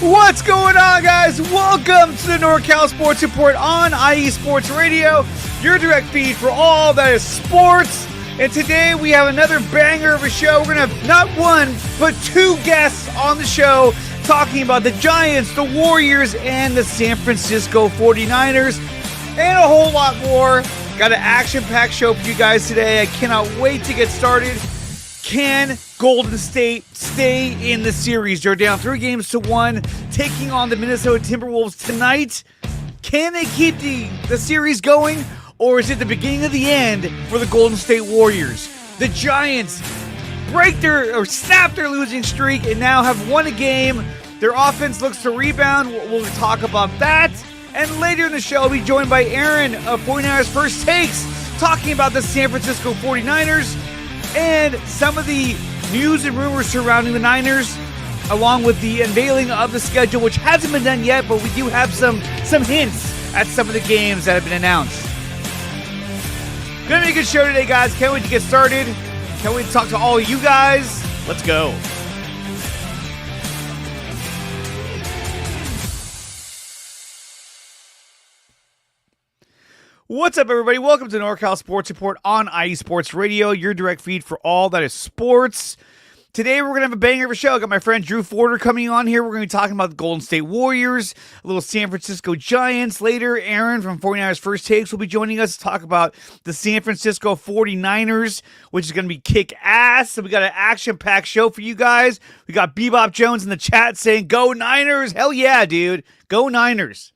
What's going on, guys? Welcome to the NorCal Sports Report on IE Sports Radio, your direct feed for all that is sports. And today we have another banger of a show. We're going to have not one, but two guests on the show talking about the Giants, the Warriors, and the San Francisco 49ers, and a whole lot more. Got an action-packed show for you guys today. I cannot wait to get started. Can Golden State stay in the series? They're down 3-1, taking on the Minnesota Timberwolves tonight. Can they keep the series going, or is it the beginning of the end for the Golden State Warriors? The Giants snap their losing streak and now have won a game. Their offense looks to rebound. We'll talk about that. And later in the show, I'll be joined by Aaron of 49ers First Takes, talking about the San Francisco 49ers and some of the news and rumors surrounding the Niners, along with the unveiling of the schedule, which hasn't been done yet, but we do have some hints at some of the games that have been announced. Gonna be a good show today, guys. Can't wait to get started. Can't wait to talk to all of you guys. Let's go. What's up, everybody? Welcome to NorCal Sports Report on IE Sports Radio, your direct feed for all that is sports. Today, we're going to have a banger of a show. I got my friend Drew Foerder coming on here. We're going to be talking about the Golden State Warriors, a little San Francisco Giants. Later, Aaron from 49ers First Takes will be joining us to talk about the San Francisco 49ers, which is going to be kick-ass. So we got an action-packed show for you guys. We got Bebop Jones in the chat saying, "Go Niners!" Hell yeah, dude. Go Niners.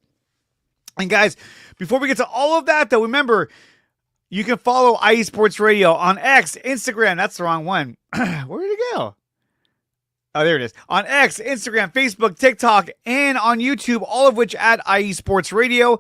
And guys, before we get to all of that, though, remember, you can follow IE Sports Radio on X, Instagram. That's the wrong one. Where did it go? Oh, there it is. On X, Instagram, Facebook, TikTok, and on YouTube, all of which at IE Sports Radio.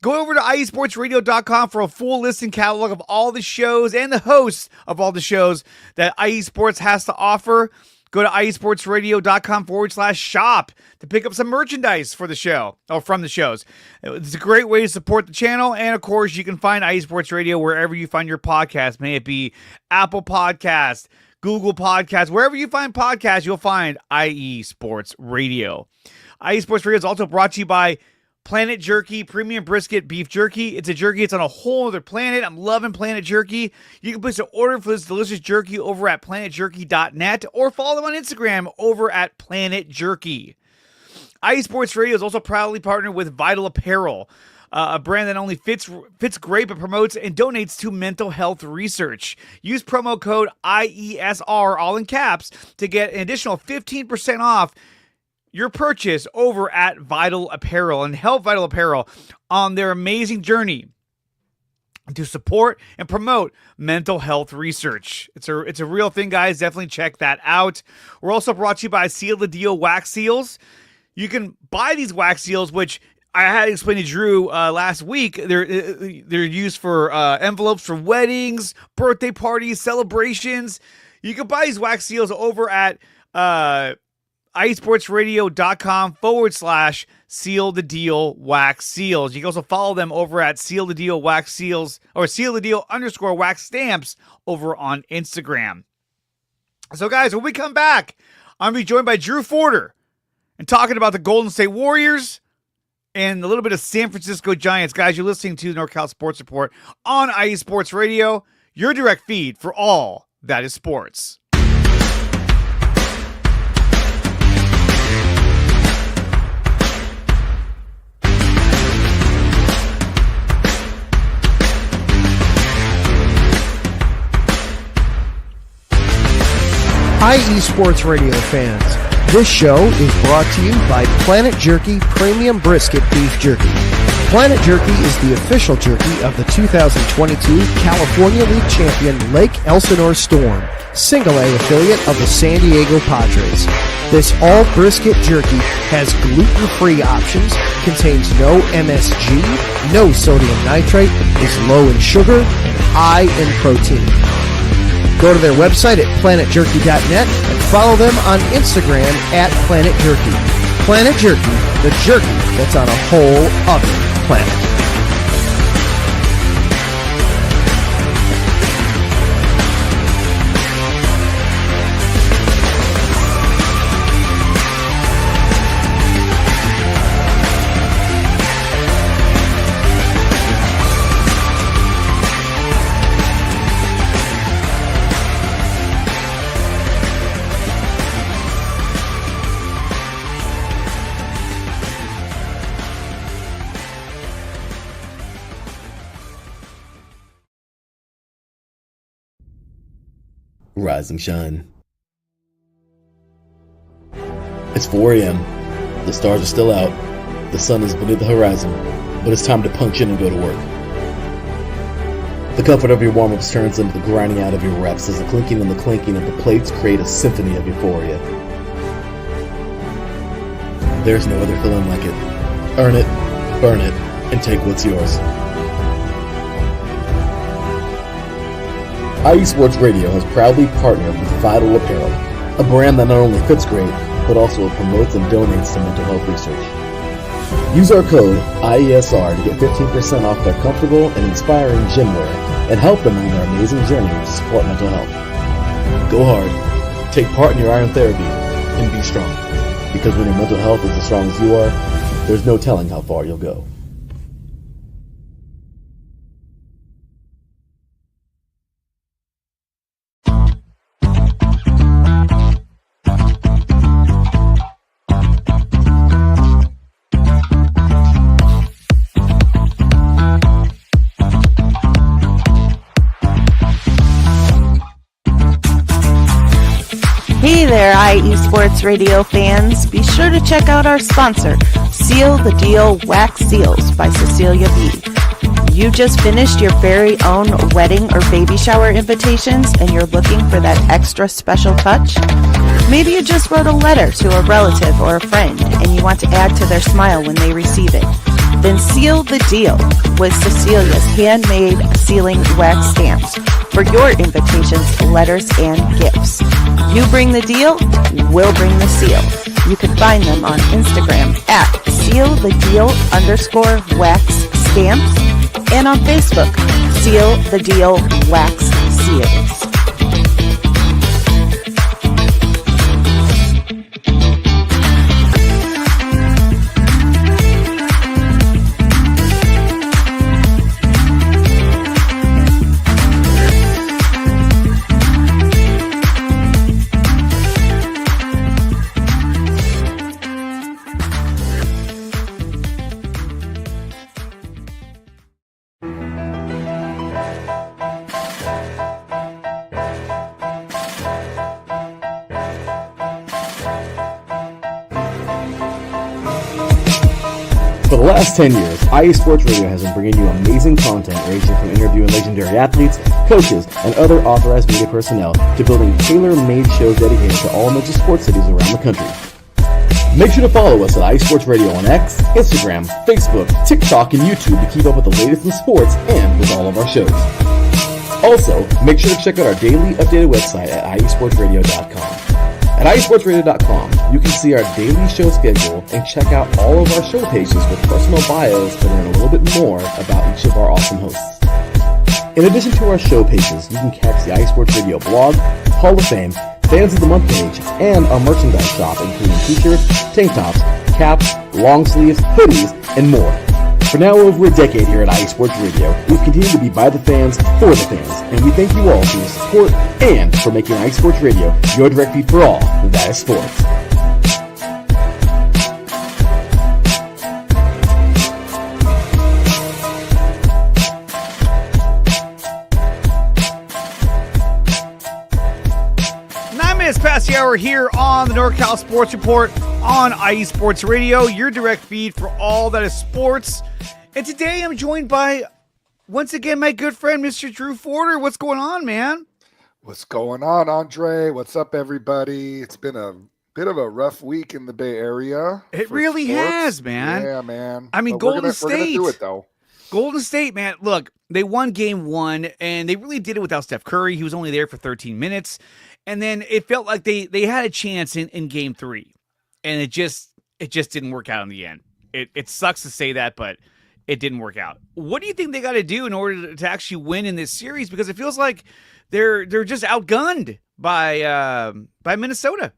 Go over to IESportsRadio.com for a full listen catalog of all the shows and the hosts of all the shows that IE Sports has to offer. Go to IESportsRadio.com/shop to pick up some merchandise for the show, or from the shows. It's a great way to support the channel. And of course, you can find IE Sports Radio wherever you find your podcast. May it be Apple Podcasts, Google Podcasts, wherever you find podcasts, you'll find IE Sports Radio. IE Sports Radio is also brought to you by Planet Jerky Premium Brisket Beef Jerky. It's a jerky. It's on a whole other planet. I'm loving Planet Jerky. You can place an order for this delicious jerky over at planetjerky.net or follow them on Instagram over at Planet Jerky. IE Sports Radio is also proudly partnered with Vital Apparel, a brand that not only fits great but promotes and donates to mental health research. Use promo code IESR, all in caps, to get an additional 15% off your purchase over at Vital Apparel, and help Vital Apparel on their amazing journey to support and promote mental health research. It's a real thing, guys. Definitely check that out. We're also brought to you by Seal the Deal Wax Seals. You can buy these wax seals, which I had to explain to Drew last week. They're used for envelopes for weddings, birthday parties, celebrations. You can buy these wax seals over at IESportsRadio.com/Seal the Deal Wax Seals. You can also follow them over at Seal the Deal Wax Seals, or Seal the Deal _wax stamps over on Instagram. So guys, when we come back, I'm going to be joined by Drew Foerder and talking about the Golden State Warriors and a little bit of San Francisco Giants. Guys, you're listening to the NorCal Sports Report on IE Sports Radio, your direct feed for all that is sports. IE Sports Radio fans, this show is brought to you by Planet Jerky Premium Brisket Beef Jerky. Planet Jerky is the official jerky of the 2022 California League champion Lake Elsinore Storm, single-A affiliate of the San Diego Padres. This all-brisket jerky has gluten-free options, contains no MSG, no sodium nitrate, is low in sugar, and high in protein. Go to their website at planetjerky.net and follow them on Instagram at Planet Jerky. Planet Jerky, the jerky that's on a whole other planet. rise and shine. It's 4 a.m. The stars are still out. The sun is beneath the horizon, but it's time to punch in and go to work. The comfort of your warm-ups turns into the grinding out of your reps as the clinking and the clanking of the plates create a symphony of euphoria. There's no other feeling like it. Earn it, burn it, and take what's yours. IE Sports Radio has proudly partnered with Vital Apparel, a brand that not only fits great, but also promotes and donates to mental health research. Use our code IESR to get 15% off their comfortable and inspiring gym wear and help them on their amazing journey to support mental health. Go hard, take part in your iron therapy, and be strong. Because when your mental health is as strong as you are, there's no telling how far you'll go. Hey there, IE Sports Radio fans. Be sure to check out our sponsor, Seal the Deal Wax Seals by Cecilia B. You just finished your very own wedding or baby shower invitations and you're looking for that extra special touch? Maybe you just wrote a letter to a relative or a friend and you want to add to their smile when they receive it. Then seal the deal with Cecilia's handmade sealing wax stamps for your invitations, letters, and gifts. You bring the deal, we'll bring the seal. You can find them on Instagram at sealthedeal_wax stamps and on Facebook, Seal the Deal Wax Seals. For the last 10 years, IE Sports Radio has been bringing you amazing content ranging from interviewing legendary athletes, coaches, and other authorized media personnel to building tailor-made shows dedicated to all major sports cities around the country. Make sure to follow us at IE Sports Radio on X, Instagram, Facebook, TikTok, and YouTube to keep up with the latest in sports and with all of our shows. Also, make sure to check out our daily updated website at iesportsradio.com. At iesportsradio.com, you can see our daily show schedule and check out all of our show pages with personal bios to learn a little bit more about each of our awesome hosts. In addition to our show pages, you can catch the IE Sports Radio blog, Hall of Fame, Fans of the Month page, and our merchandise shop including t-shirts, tank tops, caps, long sleeves, hoodies, and more. For now over a decade here at IE Sports Radio, we've continued to be by the fans, for the fans, and we thank you all for your support and for making IE Sports Radio your direct feed for all that is sports. Minutes past the hour here on the NorCal Sports Report on IE Sports Radio, your direct feed for all that is sports. And today I'm joined by, once again, my good friend, Mr. Drew Foerder. What's going on, man? What's going on, Andre? What's up, everybody? It's been a bit of a rough week in the Bay Area. It really sports. has, man. Yeah, man. I mean, but Golden State. We're going to do it, though. Golden State, man, look, they won game one, and they really did it without Steph Curry. He was only there for 13 minutes. And then it felt like they had a chance in game three, and it just didn't work out in the end. It sucks to say that, but it didn't work out. What do you think they got to do in order to actually win in this series? Because it feels like they're just outgunned by Minnesota.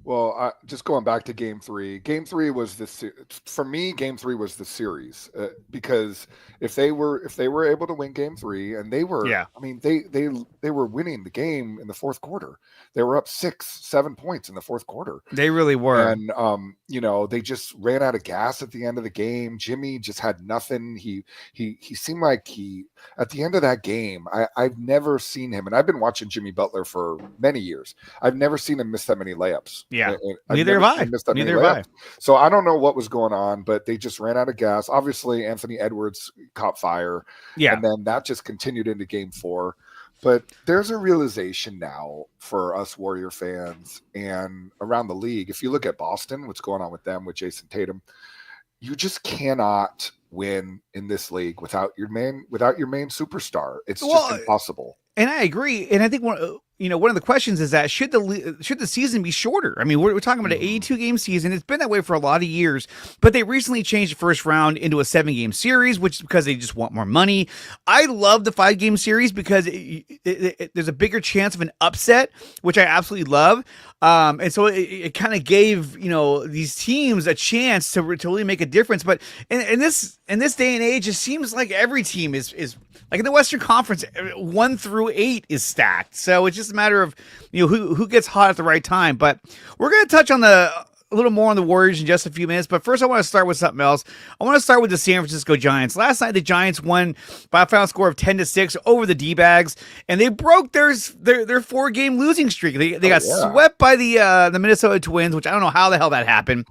Well, just going back to Game 3. Game 3 was for me. Game 3 was the series because if they were able to win Game 3, and they were, Yeah. I mean, they were winning the game in the fourth quarter. They were up 6-7 points in the fourth quarter. They really were. And they just ran out of gas at the end of the game. Jimmy just had nothing. He seemed like at the end of that game, I've never seen him, and I've been watching Jimmy Butler for many years. I've never seen him miss that many layups. Yeah. I've Neither never have seen I. him miss that Neither many have layups. So I don't know what was going on, but they just ran out of gas. Obviously, Anthony Edwards caught fire. Yeah. And then that just continued into Game 4. But there's a realization now for us Warrior fans and around the league. If you look at Boston, what's going on with them, with Jason Tatum, you just cannot win in this league without your main superstar. It's just impossible. And I agree. And I think one of the questions is that should the season be shorter? I mean, we're talking about an 82 game season. It's been that way for a lot of years, but they recently changed the first round into a 7 game series, which is because they just want more money. I love the 5 game series because there's a bigger chance of an upset, which I absolutely love. And so it kind of gave, these teams a chance to really make a difference. But in this day and age, it seems like every team is like in the Western Conference, 1 through 8 is stacked. So it's just a matter of who gets hot at the right time. But we're going to touch on a little more on the Warriors in just a few minutes. But first, I want to start with something else. I want to start with the San Francisco Giants. Last night, the Giants won by a final score of 10-6 over the D-Bags, and they broke their 4-game losing streak. They got swept by the Minnesota Twins, which I don't know how the hell that happened.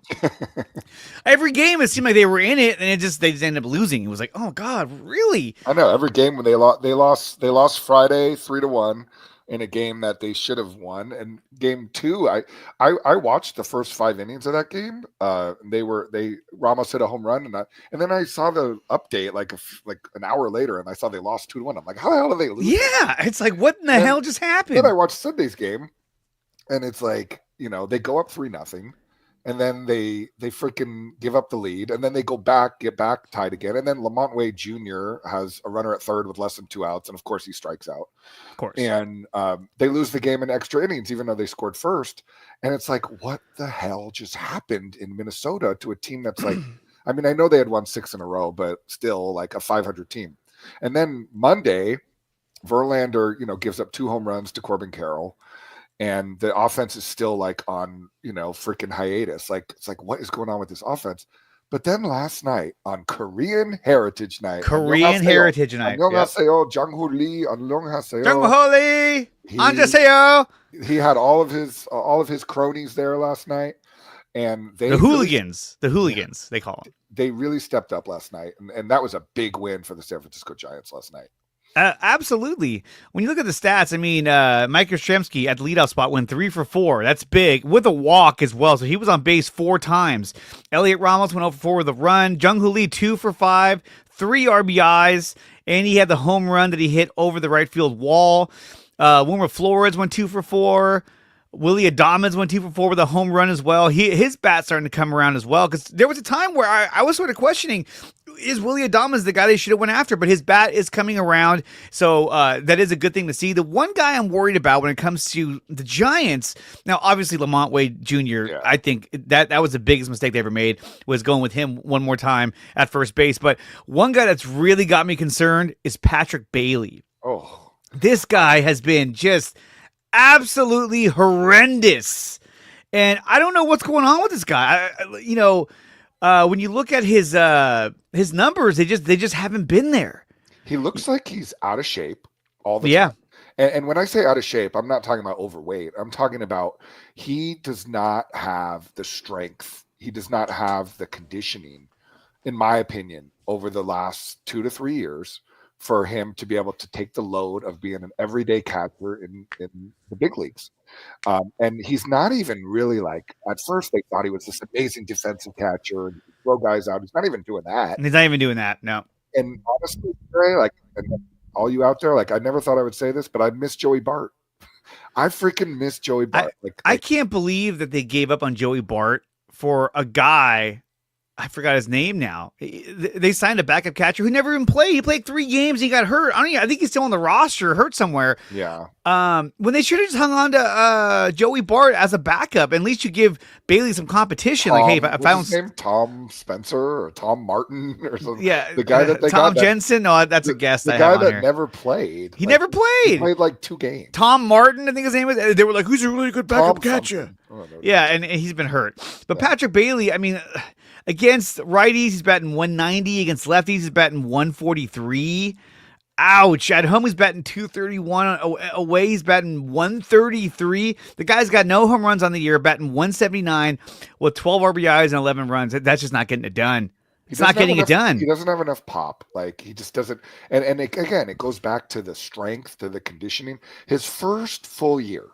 Every game, it seemed like they were in it, and they just ended up losing. It was like, oh God, really? I know every game when they lost Friday 3-1. In a game that they should have won. And Game 2, I watched the first 5 innings of that game. Ramos hit a home run, and then I saw the update like an hour later, and I saw they lost 2-1. I'm like, how the hell did they lose? Yeah, it's like, what in the hell just happened? Then I watched Sunday's game, and it's like, they go up 3-0. And then they freaking give up the lead, and then they get back tied again. And then Lamont Wade Jr. has a runner at third with less than 2 outs, and of course he strikes out. Of course. And they lose the game in extra innings, even though they scored first. And it's like, what the hell just happened in Minnesota to a team that's like, I mean, I know they had won 6 in a row, but still like a 500 team. And then Monday, Verlander, gives up 2 home runs to Corbin Carroll. And the offense is still like on, freaking hiatus. Like, it's like, what is going on with this offense? But then last night on Korean Heritage Night, 안녕하세요, Jung-Hoo Lee, 안녕하세요. Jung-Hoo Lee, 안녕하세요. He had all of his cronies there last night, and the hooligans, they call them. They really stepped up last night, and that was a big win for the San Francisco Giants last night. Absolutely. When you look at the stats, I mean, Mike Yastrzemski at the leadoff spot went 3 for 4. That's big, with a walk as well. So he was on base 4 times. Elliot Ramos went 0 for 4 with a run. Jung-Hoo Lee 2 for 5, 3 RBIs, and he had the home run that he hit over the right field wall. Wilmer Flores went 2 for 4. Willie Adames went 2 for 4 with a home run as well. His bat's starting to come around as well, because there was a time where I was sort of questioning, is Willie Adames the guy they should have went after? But his bat is coming around, so that is a good thing to see. The one guy I'm worried about when it comes to the Giants, now obviously Lamont Wade Jr., I think that was the biggest mistake they ever made, was going with him one more time at first base. But one guy that's really got me concerned is Patrick Bailey. Oh, this guy has been just absolutely horrendous, and I don't know what's going on with this guy. When you look at his numbers, they just haven't been there. He looks like he's out of shape all the time. And when I say out of shape, I'm not talking about overweight. I'm talking about he does not have the strength. He does not have the conditioning, in my opinion, over the last 2 to 3 years for him to be able to take the load of being an everyday catcher in the big leagues. And he's not even really like, at first they thought he was this amazing defensive catcher and throw guys out. He's not even doing that. He's not even doing that, no. And honestly, Trey, and all you out there, I never thought I would say this, but I miss Joey Bart. I freaking miss Joey Bart. I can't believe that they gave up on Joey Bart for a guy I forgot his name now. They signed a backup catcher who never even played. He played 3 games. He got hurt. I think he's still on the roster, hurt somewhere. Yeah. When they should have just hung on to Joey Bart as a backup. At least you give Bailey some competition. Like, hey, if I don't, his name Tom Spencer or Tom Martin or something. Yeah, the guy that they Tom got Jensen. No, that's a guess. The guy that never played. He never played. He played like 2 games. Tom Martin, I think his name was. They were like, "Who's a really good backup catcher?" Yeah, and he's been hurt. But Patrick Bailey, I mean, against righties, he's batting 190. Against lefties, he's batting 143. Ouch. At home, he's batting 231. Away, he's batting 133. The guy's got no home runs on the year, batting 179 with 12 RBIs and 11 runs. That's just not getting it done. It's not getting it done. He doesn't have enough pop. Like, he just doesn't. And again, it goes back to the strength, to the conditioning. His first full year,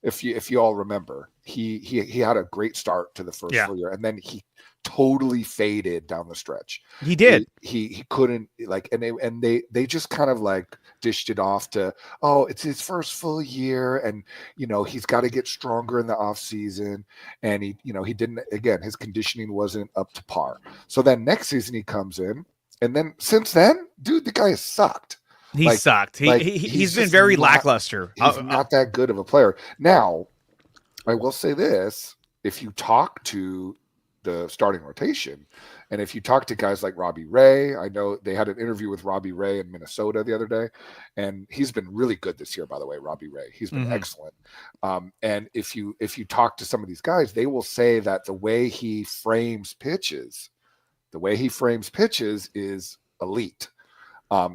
if you all remember, he had a great start to the first full year, and then he totally faded down the stretch. He did. He couldn't, like, and they just kind of like dished it off to, oh, it's his first full year, and he's got to get stronger in the off season, and he didn't, again, his conditioning wasn't up to par. So then next season he comes in, and then since then, dude, the guy has sucked. He sucked. He's been very lackluster. He's not that good of a player. Now, I will say this: if you talk to the starting rotation, and if you talk to guys like Robbie Ray, I know they had an interview with Robbie Ray in Minnesota the other day, and he's been really good this year, by the way. Robbie Ray, he's been excellent. And if you talk to some of these guys, they will say that the way he frames pitches is elite.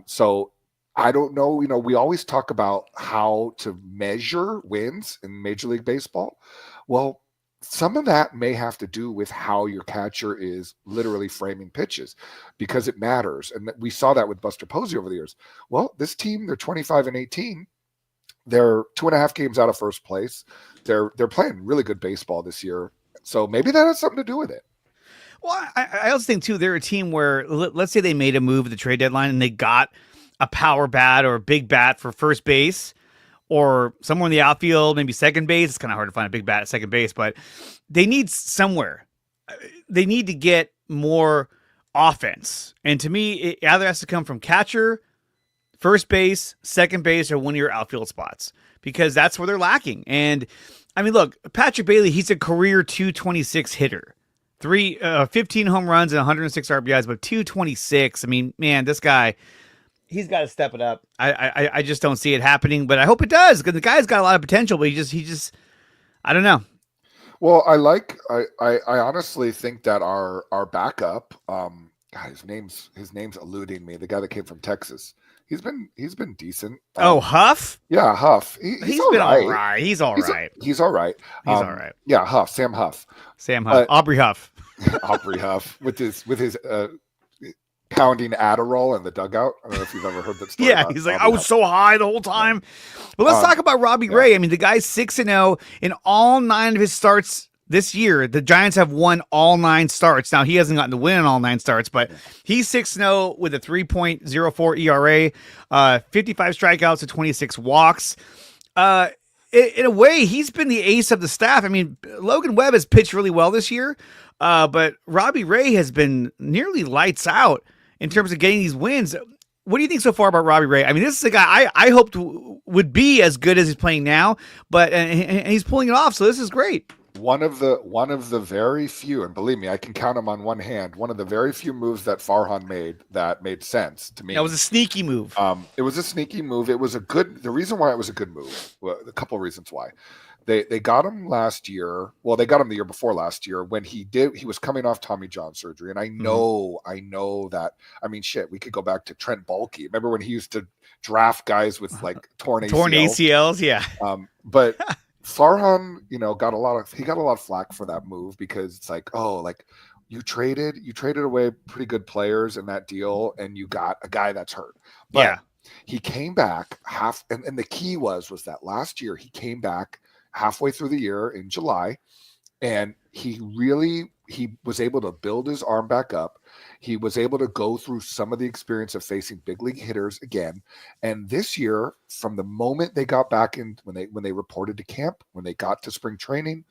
So I don't know, we always talk about how to measure wins in Major League Baseball. Well, some of that may have to do with how your catcher is literally framing pitches, because it matters. And we saw that with Buster Posey over the years. Well, this team, they're 25-18. They're 2.5 games out of first place. They're playing really good baseball this year. So maybe that has something to do with it. Well, I also think, too, they're a team where, let's say they made a move at the trade deadline and they got a power bat or a big bat for first base, or somewhere in the outfield, maybe second base. It's kind of hard to find a big bat at second base, but they need somewhere. They need to get more offense. And to me, it either has to come from catcher, first base, second base, or one of your outfield spots, because that's where they're lacking. And, I mean, look, Patrick Bailey, he's a career 226 hitter. 15 home runs and 106 RBIs, but 226. I mean, man, this guy, he's got to step it up. I just don't see it happening, but I hope it does, because the guy's got a lot of potential, but he just I don't know. Well, I honestly think that our backup, God, his name's eluding me. The guy that came from Texas, he's been decent. Huff? Yeah, Huff. He's been all right. He's all right. He's all right. All right. Yeah, Huff. Sam Huff. Aubrey Huff. Aubrey Huff with his pounding Adderall in the dugout. I don't know if you've ever heard that story. Yeah, he's like, I was so high the whole time. But let's talk about Robbie Ray. I mean, the guy's 6-0 in all 9 of his starts this year. The Giants have won all 9 starts. Now, he hasn't gotten to win in all 9 starts, but he's 6-0 with a 3.04 ERA, 55 strikeouts and 26 walks. In a way, he's been the ace of the staff. I mean, Logan Webb has pitched really well this year, but Robbie Ray has been nearly lights out in terms of getting these wins. What do you think so far about Robbie Ray? I mean, this is a guy I hoped would be as good as he's playing now, but and he's pulling it off, so this is great. One of the very few, and believe me, I can count them on one hand, one of the very few moves that Farhan made that made sense to me. That was a sneaky move. It was a sneaky move. It was the reason why it was a good move, well, a couple of reasons why. They got him last year. Well, they got him the year before last year when he was coming off Tommy John surgery. And I know that, I mean, shit, we could go back to Trent Baalke. Remember when he used to draft guys with like torn ACLs? Yeah. But Farhan, got a lot of flack for that move, because it's like, oh, like you traded away pretty good players in that deal, and you got a guy that's hurt. But yeah, he came back and the key was that last year he came back halfway through the year in July, and he was able to build his arm back up. He was able to go through some of the experience of facing big league hitters again. And this year, from the moment they got back in, when they reported to camp, when they got to spring training,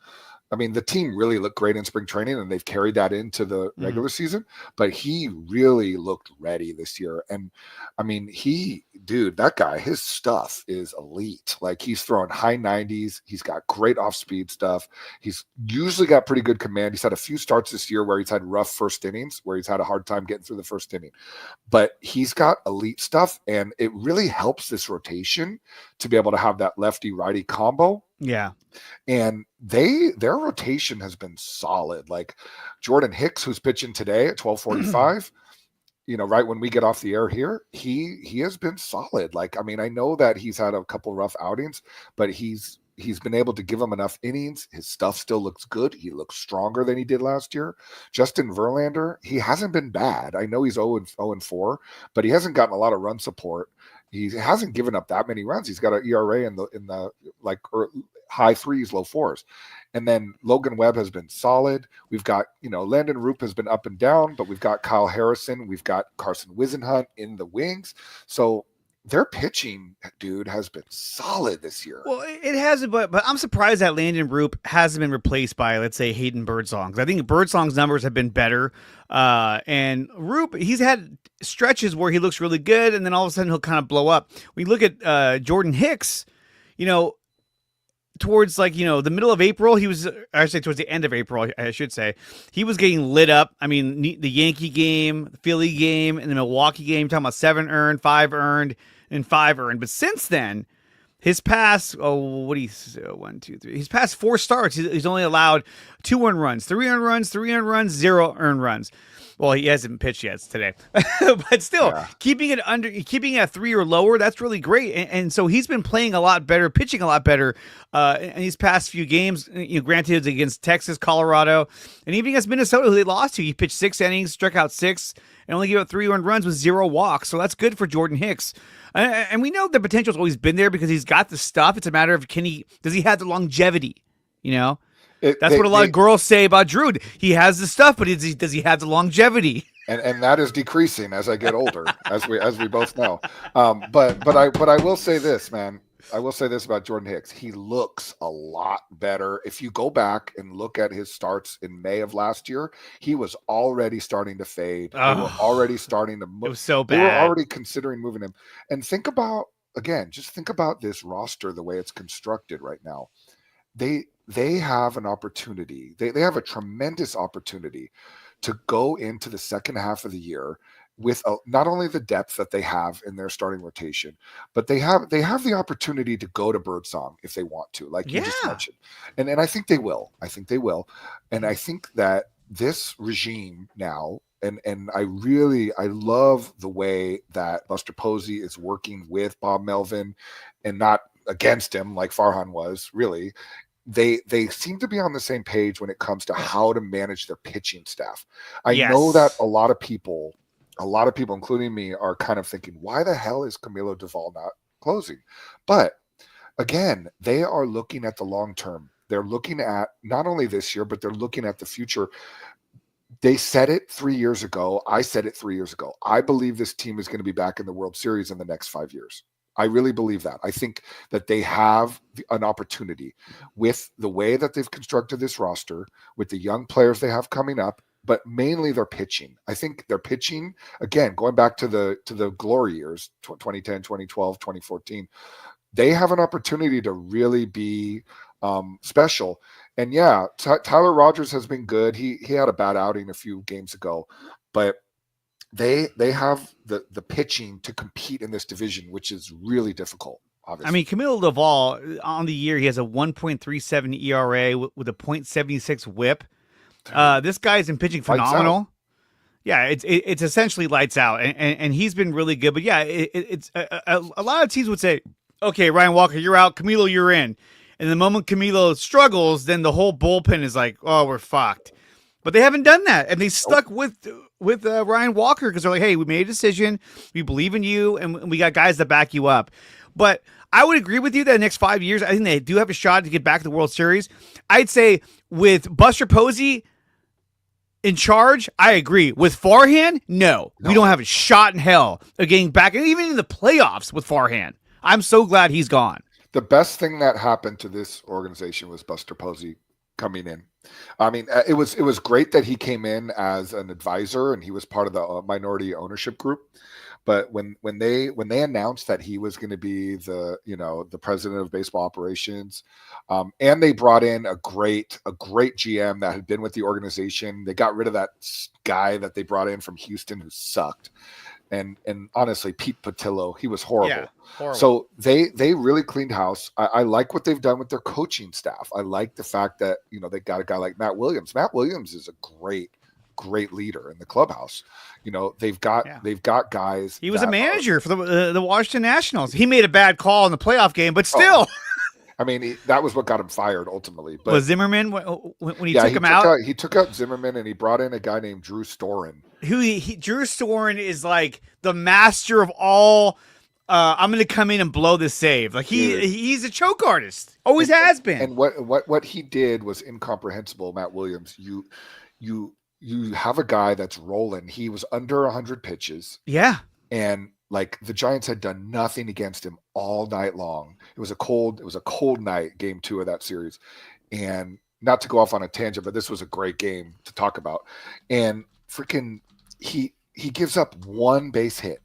I mean, the team really looked great in spring training, and they've carried that into the regular season. But he really looked ready this year. And I mean, that guy, his stuff is elite. Like, he's throwing high 90s. He's got great off-speed stuff. He's usually got pretty good command. He's had a few starts this year where he's had rough first innings, where he's had a hard time getting through the first inning. But he's got elite stuff, and it really helps this rotation to be able to have that lefty-righty combo. Yeah. And their rotation has been solid. Like Jordan Hicks, who's pitching today at 12:45, right when we get off the air here, he has been solid. Like, I mean, I know that he's had a couple rough outings, but he's been able to give them enough innings. His stuff still looks good. He looks stronger than he did last year. Justin Verlander, he hasn't been bad. I know he's 0-4, but he hasn't gotten a lot of run support. He hasn't given up that many runs. He's got an ERA in the like high 3s, low 4s. And then Logan Webb has been solid. We've got, Landon Roop has been up and down, but we've got Kyle Harrison. We've got Carson Wisenhunt in the wings. So their pitching, dude, has been solid this year. Well, it hasn't, but I'm surprised that Landon Roop hasn't been replaced by, let's say, Hayden Birdsong. I think Birdsong's numbers have been better. And Roop, he's had stretches where he looks really good, and then all of a sudden he'll kind of blow up. When you look at Jordan Hicks, towards the middle of April, he was actually towards the end of April, I should say, he was getting lit up. I mean, the Yankee game, the Philly game, and the Milwaukee game, talking about 7 earned, 5 earned, and 5 earned. But since then, his past, his past 4 starts, he's only allowed 2 earned runs, 3 earned runs, 3 earned runs, 0 earned runs. Well, he hasn't pitched yet today, but still keeping it at 3 or lower, that's really great. And so he's been playing a lot better, pitching a lot better in these past few games. Granted, it's against Texas, Colorado, and even against Minnesota, who they lost to. He pitched 6 innings, struck out 6, and only gave up 3 earned runs with 0 walks. So that's good for Jordan Hicks. And we know the potential's always been there because he's got the stuff. It's a matter of does he have the longevity? That's what a lot of girls say about Drew. He has the stuff, but does he have the longevity? And that is decreasing as I get older, as we both know. But I will say this, man. I will say this about Jordan Hicks. He looks a lot better. If you go back and look at his starts in May of last year, he was already starting to fade. They were already starting to move. It was so bad. They were already considering moving him. And think about this roster, the way it's constructed right now. They have an opportunity. They have a tremendous opportunity to go into the second half of the year with not only the depth that they have in their starting rotation, but they have the opportunity to go to Birdsong if they want to, like you just mentioned. And I think they will. And I think that this regime now, and I love the way that Buster Posey is working with Bob Melvin and not against him like Farhan was, really. They seem to be on the same page when it comes to how to manage their pitching staff. I know that a lot of people, including me, are kind of thinking, why the hell is Camilo Duvall not closing? But again, they are looking at the long term. They're looking at not only this year, but they're looking at the future. They said it 3 years ago. I said it 3 years ago. I believe this team is going to be back in the World Series in the next 5 years. I really believe that. I think that they have an opportunity with the way that they've constructed this roster, with the young players they have coming up, but mainly their pitching. I think their pitching, again, going back to the glory years, 2010, 2012, 2014, they have an opportunity to really be special. And Tyler Rogers has been good. He had a bad outing a few games ago, but they have the pitching to compete in this division, which is really difficult, obviously. I mean, Camilo Duvall, on the year, he has a 1.37 ERA with a .76 whip. This guy's been pitching phenomenal. Yeah, it's essentially lights out, and he's been really good. But it's a lot of teams would say, okay, Ryan Walker, you're out. Camilo, you're in. And the moment Camilo struggles, then the whole bullpen is like, oh, we're fucked. But they haven't done that, and they stuck with Ryan Walker because they're like, hey, we made a decision, we believe in you, and we got guys that back you up. But I would agree with you that the next 5 years, I think they do have a shot to get back to the World Series. I'd say with Buster Posey in charge, I agree. With Farhan, no. We don't have a shot in hell of getting back, and even in the playoffs with Farhan. I'm so glad he's gone. The best thing that happened to this organization was Buster Posey coming in. I mean, it was great that he came in as an advisor and he was part of the minority ownership group. But when they announced that he was going to be the president of baseball operations, and they brought in a great GM that had been with the organization, they got rid of that guy that they brought in from Houston who sucked, and honestly, Pete Patillo, he was horrible. Yeah, horrible. So they really cleaned house. I like what they've done with their coaching staff. I like the fact that they got a guy like Matt Williams. Matt Williams is a great leader in the clubhouse. They've got guys. He was a manager for the Washington Nationals. He made a bad call in the playoff game, but still. I mean, that was what got him fired ultimately. But was Zimmerman when he took him out? He took out Zimmerman and he brought in a guy named Drew Storen. Drew Storen is like the master of all. I'm going to come in and blow this save. Like he's a choke artist. Always has been. And what he did was incomprehensible. Matt Williams, you have a guy that's rolling. He was under 100 pitches. Yeah. And like the Giants had done nothing against him all night long. It was a cold night, game 2 of that series. And not to go off on a tangent, but this was a great game to talk about. And freaking he gives up one base hit,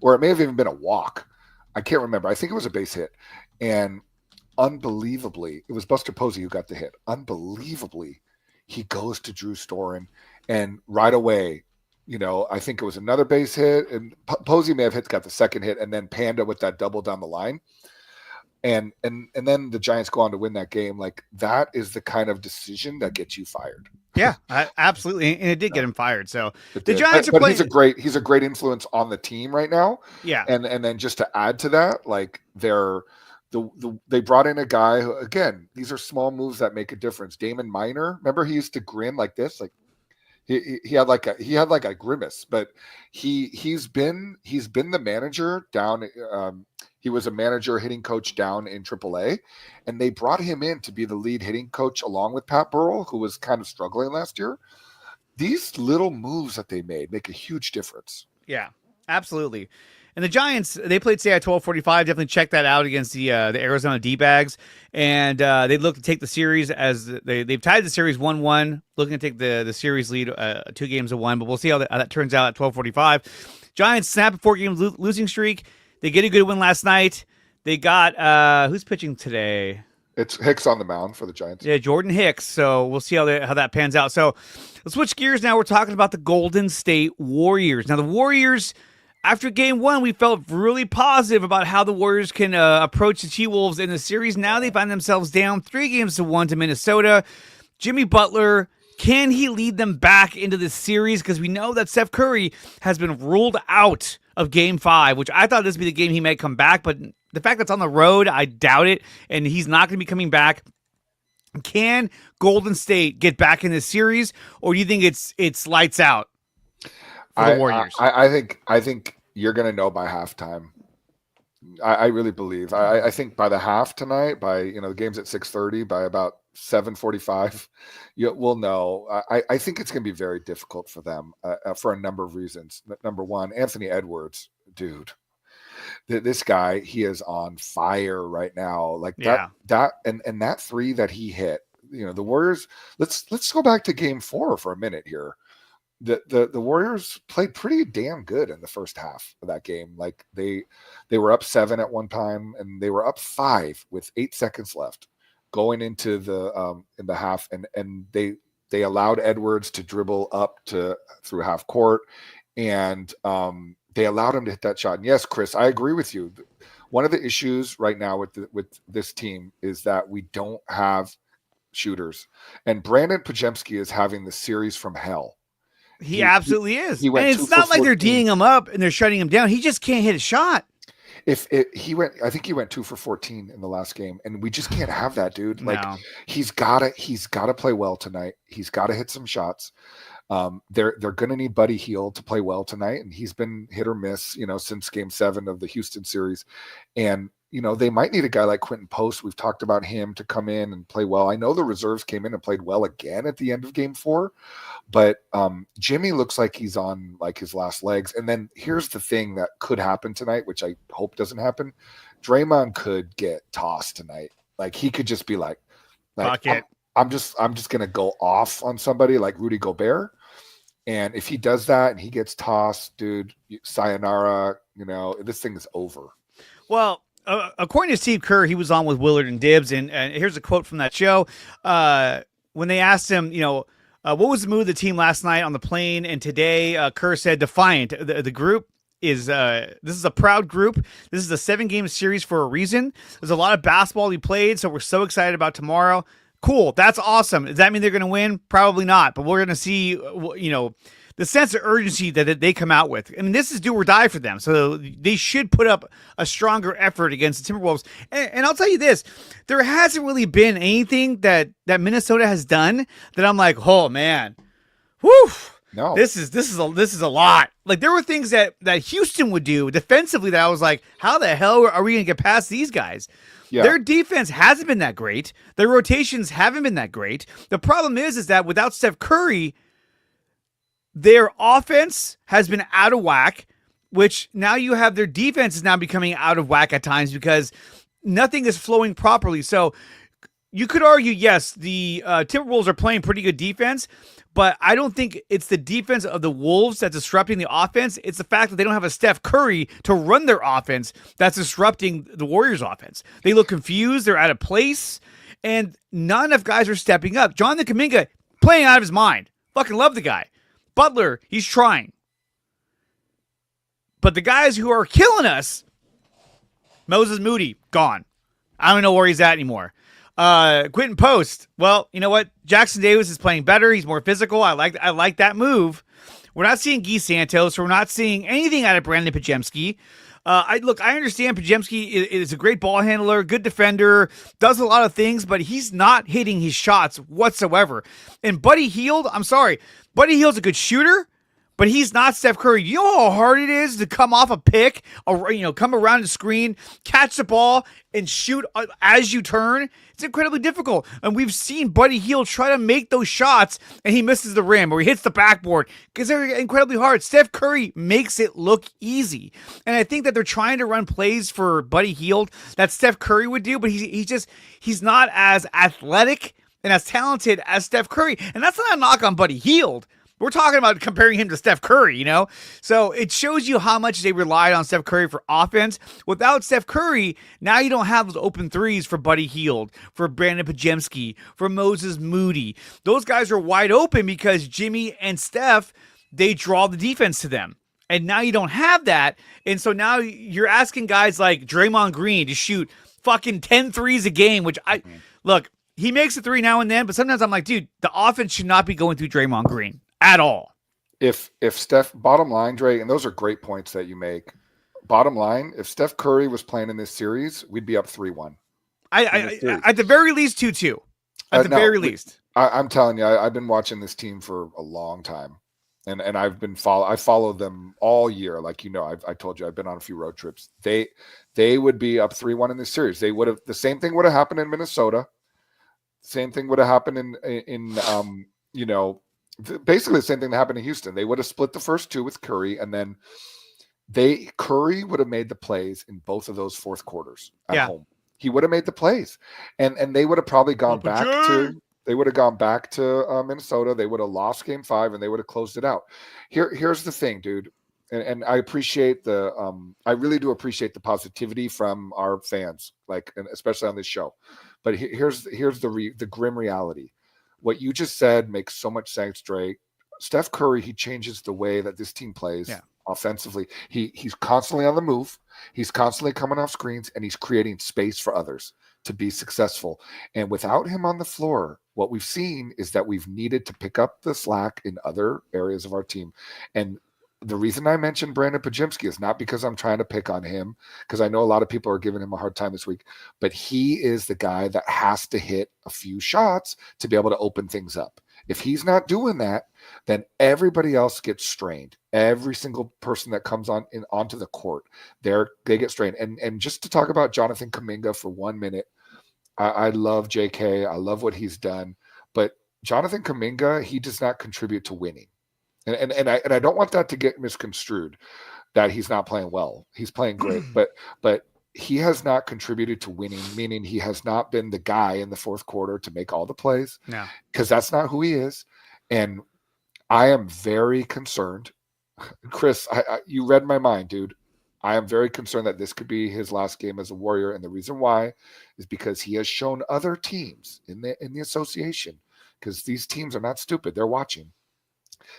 or it may have even been a walk. I can't remember. I think it was a base hit. And unbelievably, it was Buster Posey who got the hit. Unbelievably, he goes to Drew Storen, and right away, I think it was another base hit, and Posey may have got the second hit, and then Panda with that double down the line, and then the Giants go on to win that game. Like that is the kind of decision that gets you fired. Yeah, absolutely, and it did get him fired. So the Giants but he's a great influence on the team right now. Yeah, and then just to add to that, like they brought in a guy who, again, these are small moves that make a difference. Damon Minor, remember he used to grin like this, like he had like a grimace, but he's been the manager down. He was a manager hitting coach down in AAA, and they brought him in to be the lead hitting coach along with Pat Burrell, who was kind of struggling last year. These little moves that they made make a huge difference. Yeah, absolutely. And the Giants, they played today at 12:45. Definitely check that out against the Arizona D-Bags. And they look to take the series as they've tied the series 1-1, looking to take the series lead 2 games to 1. But we'll see how that turns out at 12:45. Giants snap a 4-game losing streak. They get a good win last night. They got who's pitching today? It's Hicks on the mound for the Giants. Yeah, Jordan Hicks. So we'll see how that pans out. So let's switch gears now. We're talking about the Golden State Warriors. Now the Warriors, after game 1, we felt really positive about how the Warriors can approach the T-Wolves in the series. Now they find themselves down 3-1 to Minnesota. Jimmy Butler, can he lead them back into this series? Because we know that Steph Curry has been ruled out of game 5, which I thought this would be the game he might come back. But the fact that it's on the road, I doubt it. And he's not going to be coming back. Can Golden State get back in this series? Or do you think it's lights out for the Warriors? I think you're going to know by halftime. I really believe. I think by the half tonight, by the game's at 6:30, by about 7:45, we'll know. I think it's going to be very difficult for them for a number of reasons. Number one, Anthony Edwards, dude. This guy, he is on fire right now. Like that and that 3 that he hit. The Warriors. Let's go back to game 4 for a minute here. The Warriors played pretty damn good in the first half of that game. Like they were up 7 at one time, and they were up 5 with 8 seconds left going into the in the half, and they allowed Edwards to dribble up through half court, and they allowed him to hit that shot. And yes, Chris, I agree with you. One of the issues right now with this team is that we don't have shooters, and Brandon Podziemski is having the series from hell. He absolutely is. And it's not like they're D'ing him up and they're shutting him down. He just can't hit a shot. I think he went 2 for 14 in the last game, and we just can't have that, dude. Like he's gotta play well tonight. He's gotta hit some shots. They're going to need Buddy Hield to play well tonight, and he's been hit or miss, since game 7 of the Houston series. And they might need a guy like Quentin Post. We've talked about him to come in and play well. I know the reserves came in and played well again at the end of game 4, but Jimmy looks like he's on like his last legs. And then here's the thing that could happen tonight, which I hope doesn't happen. Draymond could get tossed tonight. Like he could just be like, Like, Fuck it. I'm just gonna go off on somebody like Rudy Gobert. And if he does that and he gets tossed, dude, sayonara, this thing is over. Well, according to Steve Kerr, he was on with Willard and Dibbs, and here's a quote from that show. When they asked him, what was the mood of the team last night on the plane and today, Kerr said, defiant. The group is this is a proud group. This is a 7-game series for a reason. There's a lot of basketball we played, so we're so excited about tomorrow. Cool. That's awesome. Does that mean they're going to win? Probably not, but we're going to see, the sense of urgency that they come out with. I mean, this is do or die for them. So they should put up a stronger effort against the Timberwolves. And I'll tell you this, there hasn't really been anything that Minnesota has done that I'm like, oh man, whew. No, this is a lot. Like there were things that Houston would do defensively that I was like, how the hell are we going to get past these guys? Yeah. Their defense hasn't been that great. Their rotations haven't been that great. The problem is that without Steph Curry, their offense has been out of whack, which now you have their defense is now becoming out of whack at times because nothing is flowing properly. So you could argue, yes, the Timberwolves are playing pretty good defense, but I don't think it's the defense of the Wolves that's disrupting the offense. It's the fact that they don't have a Steph Curry to run their offense that's disrupting the Warriors' offense. They look confused. They're out of place, and none of guys are stepping up. Jonathan Kuminga playing out of his mind. Fucking love the guy. Butler, he's trying. But the guys who are killing us, Moses Moody, gone. I don't know where he's at anymore. Quentin Post, well, you know what? Jackson Davis is playing better. He's more physical. I like that move. We're not seeing Guy Santos. We're not seeing anything out of Brandon Pajemski. I understand Pajemski is a great ball handler, good defender, does a lot of things, but he's not hitting his shots whatsoever. And Buddy Hield, I'm sorry, Buddy Hield's a good shooter, but he's not Steph Curry. You know how hard it is to come off a pick, come around the screen, catch the ball, and shoot as you turn? It's incredibly difficult. And we've seen Buddy Hield try to make those shots, and he misses the rim or he hits the backboard because they're incredibly hard. Steph Curry makes it look easy. And I think that they're trying to run plays for Buddy Hield that Steph Curry would do, but he's not as athletic and as talented as Steph Curry. And that's not a knock on Buddy Hield. We're talking about comparing him to Steph Curry, So it shows you how much they relied on Steph Curry for offense. Without Steph Curry, now you don't have those open threes for Buddy Hield, for Brandon Pajemski, for Moses Moody. Those guys are wide open because Jimmy and Steph, they draw the defense to them. And now you don't have that. And so now you're asking guys like Draymond Green to shoot fucking 10 threes a game, which look, he makes a three now and then, but sometimes I'm like, dude, the offense should not be going through Draymond Green. At all. If Steph, bottom line, Dre, and those are great points that you make. Bottom line, if Steph Curry was playing in this series, we'd be up 3-1. At the very least 2-2. At the very least. I'm telling you, I've been watching this team for a long time, and I followed them all year. Like I told you, I've been on a few road trips. They would be up 3-1 in this series. They would have the same thing would have happened in Minnesota. Same thing would have happened in basically the same thing that happened in Houston. They would have split the first two with Curry, and then Curry would have made the plays in both of those fourth quarters at home. He would have made the plays, and they would have probably gone back to Minnesota. They would have lost Game 5, and they would have closed it out. Here's the thing, dude, and I appreciate I really do appreciate the positivity from our fans, and especially on this show. But here's the grim reality. What you just said makes so much sense, Drake. Steph Curry, he changes the way that this team plays offensively. He's constantly on the move. He's constantly coming off screens, and he's creating space for others to be successful. And without him on the floor, what we've seen is that we've needed to pick up the slack in other areas of our team. And the reason I mentioned Brandon Pajemski is not because I'm trying to pick on him, because I know a lot of people are giving him a hard time this week, but he is the guy that has to hit a few shots to be able to open things up. If he's not doing that, then everybody else gets strained. Every single person that comes onto the court, they get strained. And just to talk about Jonathan Kuminga for 1 minute, I love JK. I love what he's done, but Jonathan Kuminga, he does not contribute to winning. And I don't want that to get misconstrued that he's not playing well. He's playing great, but he has not contributed to winning, meaning he has not been the guy in the fourth quarter to make all the plays. No, because that's not who he is. And I am very concerned. Chris, you read my mind, dude. I am very concerned that this could be his last game as a Warrior. And the reason why is because he has shown other teams in the association, because these teams are not stupid. They're watching,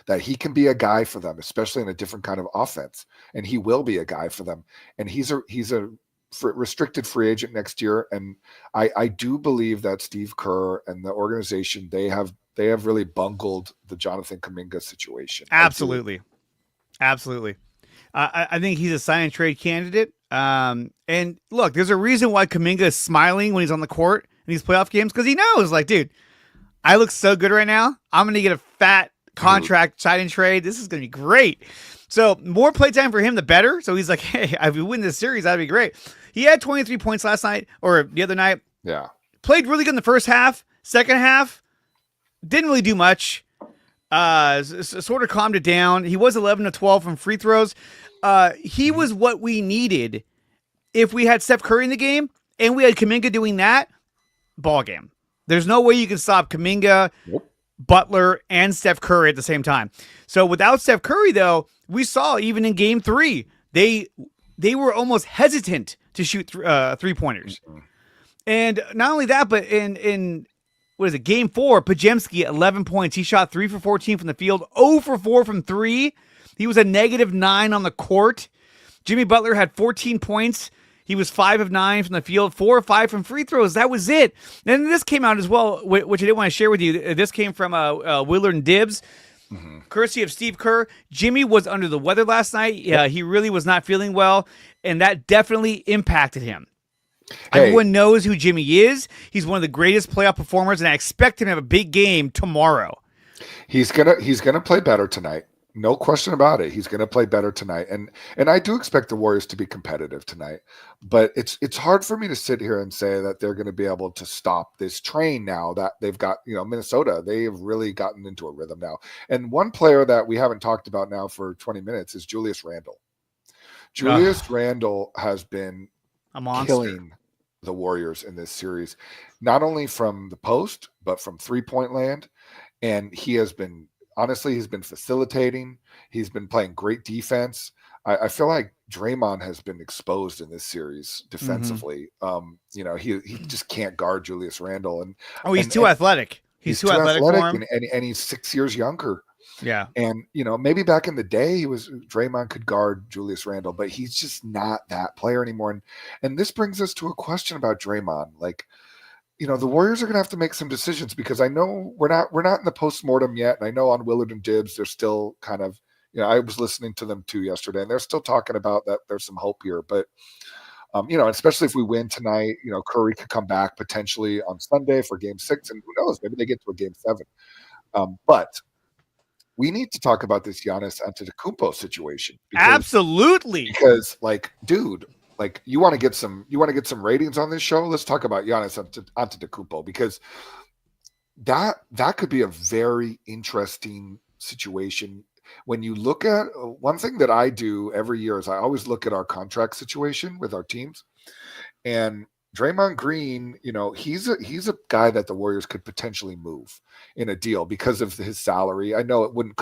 that he can be a guy for them, especially in a different kind of offense. And he will be a guy for them. And he's a restricted free agent next year. And I do believe that Steve Kerr and the organization, they have really bungled the Jonathan Kuminga situation. Absolutely. I think he's a sign and trade candidate. And look, there's a reason why Kuminga is smiling when he's on the court in these playoff games, because he knows, like, dude, I look so good right now. I'm going to get a fat contract sign and trade. This is going to be great. So more playtime for him, the better. So he's like, hey, if we win this series, that'd be great. He had 23 points last night or the other night. Yeah. Played really good in the first half. Second half, didn't really do much. Sort of calmed it down. He was 11 of 12 from free throws. He was what we needed if we had Steph Curry in the game and we had Kuminga doing that. Ball game. There's no way you can stop Kuminga, Butler, and Steph Curry at the same time. So without Steph Curry, though, we saw even in Game 3, they were almost hesitant to shoot three-pointers. And not only that, but in what is it, Game 4, Pajemski, 11 points. He shot 3 for 14 from the field, 0 for 4 from 3. He was a -9 on the court. Jimmy Butler had 14 points. He was 5 of 9 from the field, 4 of 5 from free throws. That was it. And this came out as well, which I didn't want to share with you. This came from Willard and Dibbs, courtesy of Steve Kerr. Jimmy was under the weather last night. He really was not feeling well, and that definitely impacted him. Hey. Everyone knows who Jimmy is. He's one of the greatest playoff performers, and I expect him to have a big game tomorrow. He's gonna play better tonight. No question about it. He's going to play better tonight. And I do expect the Warriors to be competitive tonight. But it's hard for me to sit here and say that they're going to be able to stop this train now that they've got, Minnesota. They have really gotten into a rhythm now. And one player that we haven't talked about now for 20 minutes is Julius Randle. Julius Randle has been killing the Warriors in this series, not only from the post, but from three-point land. And he has been Honestly, he's been facilitating. He's been playing great defense. I feel like Draymond has been exposed in this series defensively. He just can't guard Julius Randle. He's too athletic. He's too athletic for him. And he's 6 years younger. Yeah. And, maybe back in the day, Draymond could guard Julius Randle, but he's just not that player anymore. And this brings us to a question about Draymond. Like, the Warriors are going to have to make some decisions, because I know we're not in the postmortem yet. And I know on Willard and Dibbs, they're still kind of, I was listening to them too yesterday, and they're still talking about that there's some hope here. But, especially if we win tonight, Curry could come back potentially on Sunday for Game 6, and who knows, maybe they get to a Game 7. But we need to talk about this Giannis Antetokounmpo situation. Absolutely. Because, dude, you want to get some ratings on this show? Let's talk about Giannis Antetokounmpo, because that could be a very interesting situation. When you look at one thing that I do every year is I always look at our contract situation with our teams, and Draymond Green, he's a guy that the Warriors could potentially move in a deal because of his salary. I know it would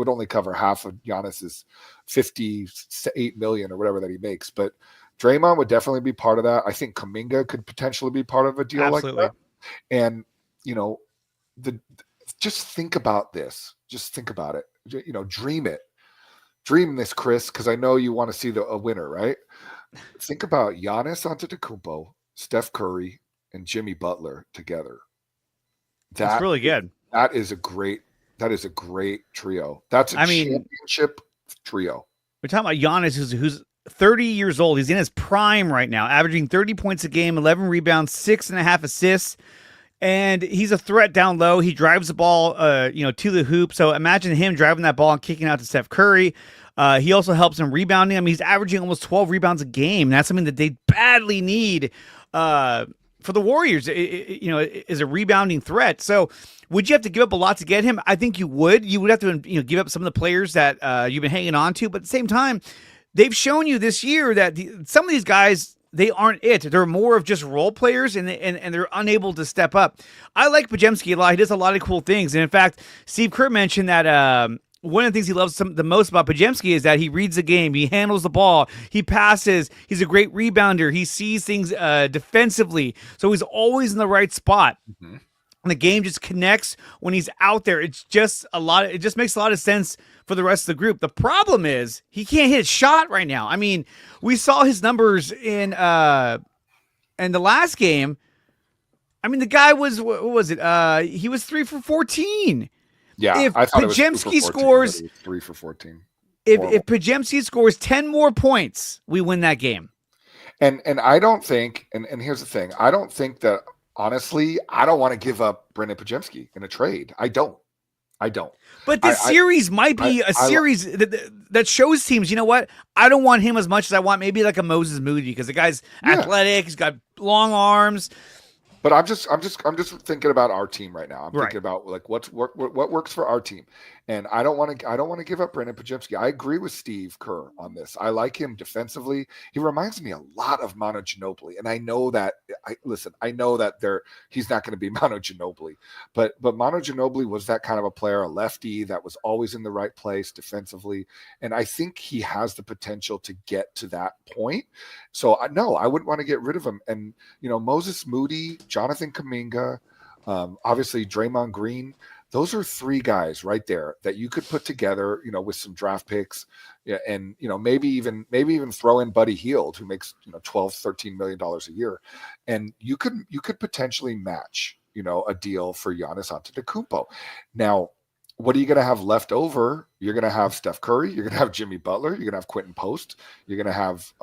only cover half of Giannis's $58 million or whatever that he makes, but Draymond would definitely be part of that. I think Kuminga could potentially be part of a deal like that. And, just think about this. Just think about it. Dream it. Dream this, Chris, because I know you want to see a winner, right? Think about Giannis Antetokounmpo, Steph Curry, and Jimmy Butler together. That's really good. That is a great trio. That's a championship trio. We're talking about Giannis, who's 30 years old. He's in his prime right now, averaging 30 points a game, 11 rebounds, 6.5 assists. And he's a threat down low. He drives the ball, to the hoop. So imagine him driving that ball and kicking out to Steph Curry. He also helps him rebounding. I mean, he's averaging almost 12 rebounds a game. And that's something that they badly need for the Warriors, is a rebounding threat. So would you have to give up a lot to get him? I think you would. You would have to, give up some of the players that you've been hanging on to. But at the same time, they've shown you this year that some of these guys they aren't it. They're more of just role players, and they're unable to step up. I like Podziemski a lot. He does a lot of cool things. And in fact, Steve Kerr mentioned that one of the things he loves the most about Podziemski is that he reads the game, he handles the ball, he passes, he's a great rebounder, he sees things defensively, so he's always in the right spot. Mm-hmm. And the game just connects when he's out there. It's just it just makes a lot of sense for the rest of the group. The problem is he can't hit a shot right now. I mean, we saw his numbers in the last game. I mean, the guy was, what was it? He was 3 for 14. Yeah, if I thought Podziemski scores 3 for 14. If Podziemski scores 10 more points, we win that game. And I don't think, and here's the thing, I don't think that, honestly, I don't want to give up Brendan Podziemski in a trade. I don't. But this series might be a series that shows teams, you know what? I don't want him as much as I want maybe like a Moses Moody, because the guy's athletic, he's got long arms. But I'm just thinking about our team right now. I'm thinking about like what works for our team, and I don't want to give up Brendan Podziemski. I agree with Steve Kerr on this. I like him defensively. He reminds me a lot of Manu Ginobili, and I know that he's not going to be Manu Ginobili, but Manu Ginobili was that kind of a player, a lefty that was always in the right place defensively, and I think he has the potential to get to that point. So no, I wouldn't want to get rid of him. And Moses Moody, Jonathan Kuminga, obviously Draymond Green. Those are 3 guys right there that you could put together, with some draft picks, and maybe even throw in Buddy Hield, who makes $12-13 million a year, and you could potentially match a deal for Giannis Antetokounmpo. Now, what are you going to have left over? You're going to have Steph Curry. You're going to have Jimmy Butler. You're going to have Quentin Post. You're going to have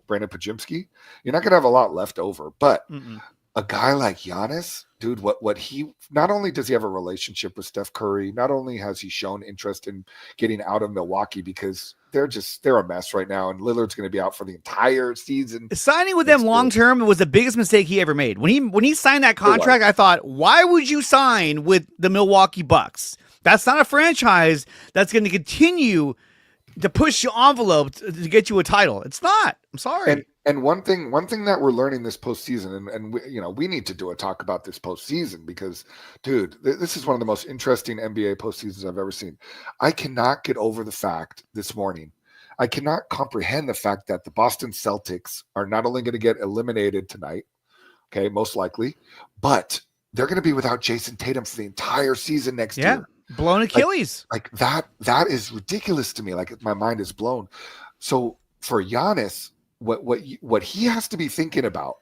Brendan Podziemski. You're not going to have a lot left over, but. Mm-mm. A guy like Giannis, dude, what he, not only does he have a relationship with Steph Curry, not only has he shown interest in getting out of Milwaukee, because they're a mess right now, and Lillard's going to be out for the entire season. Signing with them long term was the biggest mistake he ever made. When he signed that contract, I thought, why would you sign with the Milwaukee Bucks? That's not a franchise that's going to continue to push your envelope to get you a title. It's not. I'm sorry. And one thing that we're learning this postseason, and we need to do a talk about this postseason, because, dude, this is one of the most interesting NBA postseasons I've ever seen. I cannot get over the fact this morning. I cannot comprehend the fact that the Boston Celtics are not only going to get eliminated tonight, okay, most likely, but they're going to be without Jason Tatum for the entire season next year. Blown Achilles. Like that is ridiculous to me. Like, my mind is blown. So for Giannis, what he has to be thinking about,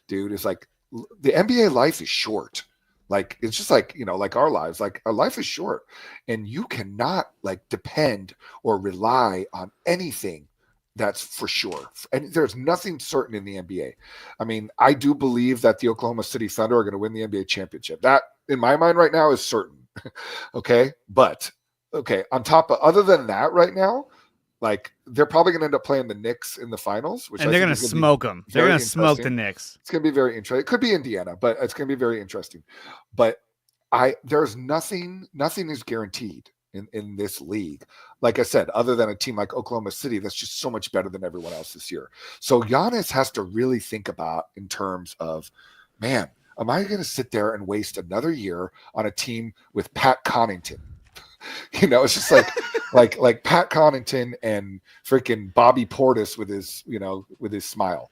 dude, is like, the NBA life is short. Like, it's just like, like our lives, like our life is short, and you cannot like depend or rely on anything that's for sure. And there's nothing certain in the NBA. I mean, I do believe that the Oklahoma City Thunder are going to win the NBA championship. That, in my mind right now, is certain. Okay. But on top of, other than that right now, like, they're probably going to end up playing the Knicks in the finals, and they're going to smoke them. They're going to smoke the Knicks. It's going to be very interesting. It could be Indiana, but it's going to be very interesting. But there's nothing is guaranteed in this league. Like I said, other than a team like Oklahoma City, that's just so much better than everyone else this year. So Giannis has to really think about in terms of, man, am I going to sit there and waste another year on a team with Pat Connaughton? It's just like Pat Connaughton and freaking Bobby Portis with his smile.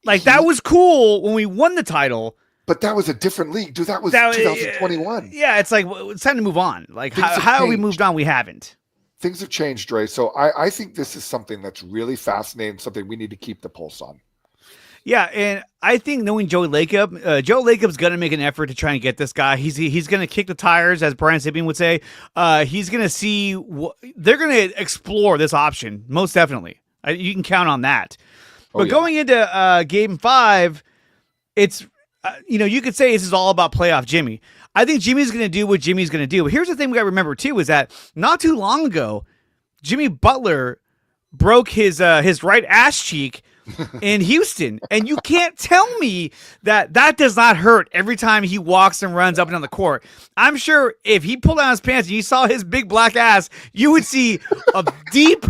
Like, that was cool when we won the title. But that was a different league, dude. That was 2021. Yeah, it's like, it's time to move on. Like, how have we moved on? We haven't. Things have changed, Dre. So I think this is something that's really fascinating, something we need to keep the pulse on. Yeah, and I think knowing Joe Lacob, Joe Lacob's going to make an effort to try and get this guy. He's going to kick the tires, as Brian Sabian would say. He's going to see they're going to explore this option, most definitely. You can count on that. But going into Game 5, it's you could say this is all about playoff Jimmy. I think Jimmy's going to do what Jimmy's going to do. But here's the thing we got to remember too, is that not too long ago, Jimmy Butler broke his right ass cheek in Houston, and you can't tell me that does not hurt every time he walks and runs up and down the court. I'm sure if he pulled down his pants and you saw his big black ass, you would see a deep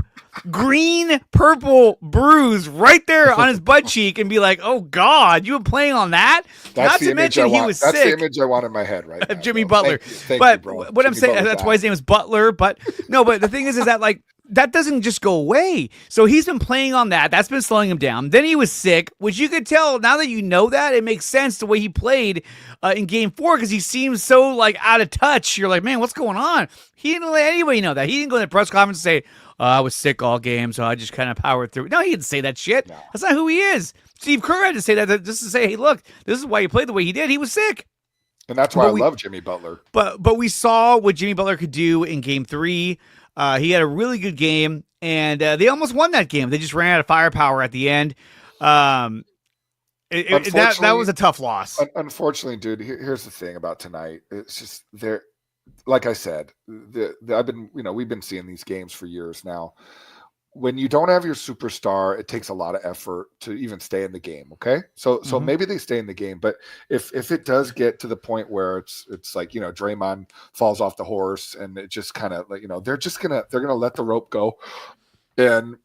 green purple bruise right there on his butt cheek and be like, "Oh God, you were playing on that." That's Not to mention he was sick. That's the image I want in my head right now. Jimmy Butler. Thank but you, bro. what I'm saying, that's why his name is Butler. But no, but the thing is that like that doesn't just go away. So he's been playing on that. That's been slowing him down. Then he was sick, which you could tell now that you know that it makes sense the way he played in Game 4 because he seems so like out of touch. You're like, man, what's going on? He didn't let anybody know that. He didn't go to the press conference and say, I was sick all game, so I just kind of powered through. No, he didn't say that shit. No. That's not who he is. Steve Kerr had to say that just to say, hey, look, this is why he played the way he did. He was sick. And that's why I love Jimmy Butler. But we saw what Jimmy Butler could do in Game 3. He had a really good game, and they almost won that game. They just ran out of firepower at the end. That was a tough loss. Unfortunately, dude, here's the thing about tonight. It's just there. Like I said, we've been seeing these games for years now. When you don't have your superstar, it takes a lot of effort to even stay in the game. Okay, so maybe they stay in the game, but if it does get to the point where it's like Draymond falls off the horse and it just kind of like they're gonna let the rope go, and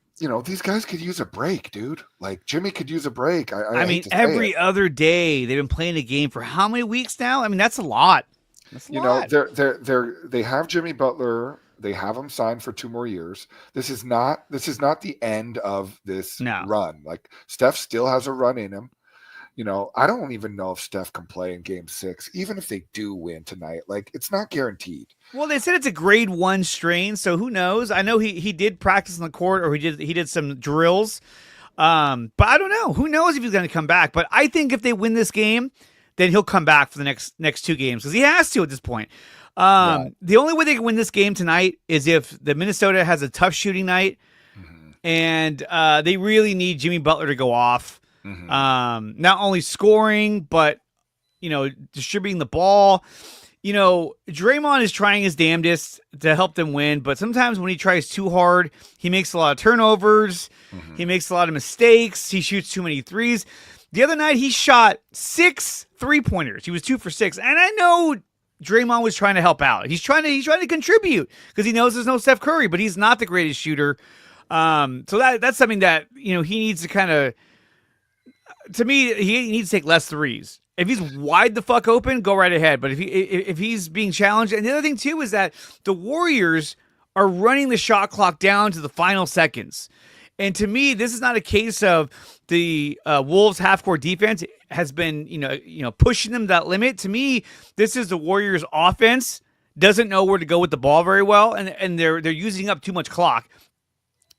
these guys could use a break, dude. Like Jimmy could use a break. I mean, every other day they've been playing a game for how many weeks now? I mean, that's a lot. They have Jimmy Butler. They have him signed for 2 more years. This is not the end of this run. Like Steph still has a run in him. I don't even know if Steph can play in Game 6, even if they do win tonight. Like it's not guaranteed. Well, they said it's a grade 1 strain, so who knows? I know he did practice on the court, or he did some drills. But I don't know. Who knows if he's going to come back? But I think if they win this game, then he'll come back for the next 2 games because he has to at this point. The only way they can win this game tonight is if the Minnesota has a tough shooting night, and they really need Jimmy Butler to go off. Not only scoring, but distributing the ball. Draymond is trying his damnedest to help them win, but sometimes when he tries too hard, he makes a lot of turnovers. He makes a lot of mistakes. He shoots too many threes. The other night, he shot 6 3-pointers. He was 2 for 6. And I know Draymond was trying to help out. He's trying to contribute because he knows there's no Steph Curry, but he's not the greatest shooter. So that's something that, he needs to kind of, to me, he needs to take less threes. If he's wide the fuck open, go right ahead. But if he's being challenged, and the other thing too is that the Warriors are running the shot clock down to the final seconds. And to me, this is not a case of the Wolves half-court defense has been, pushing them to that limit. To me, this is the Warriors' offense doesn't know where to go with the ball very well, and they're using up too much clock.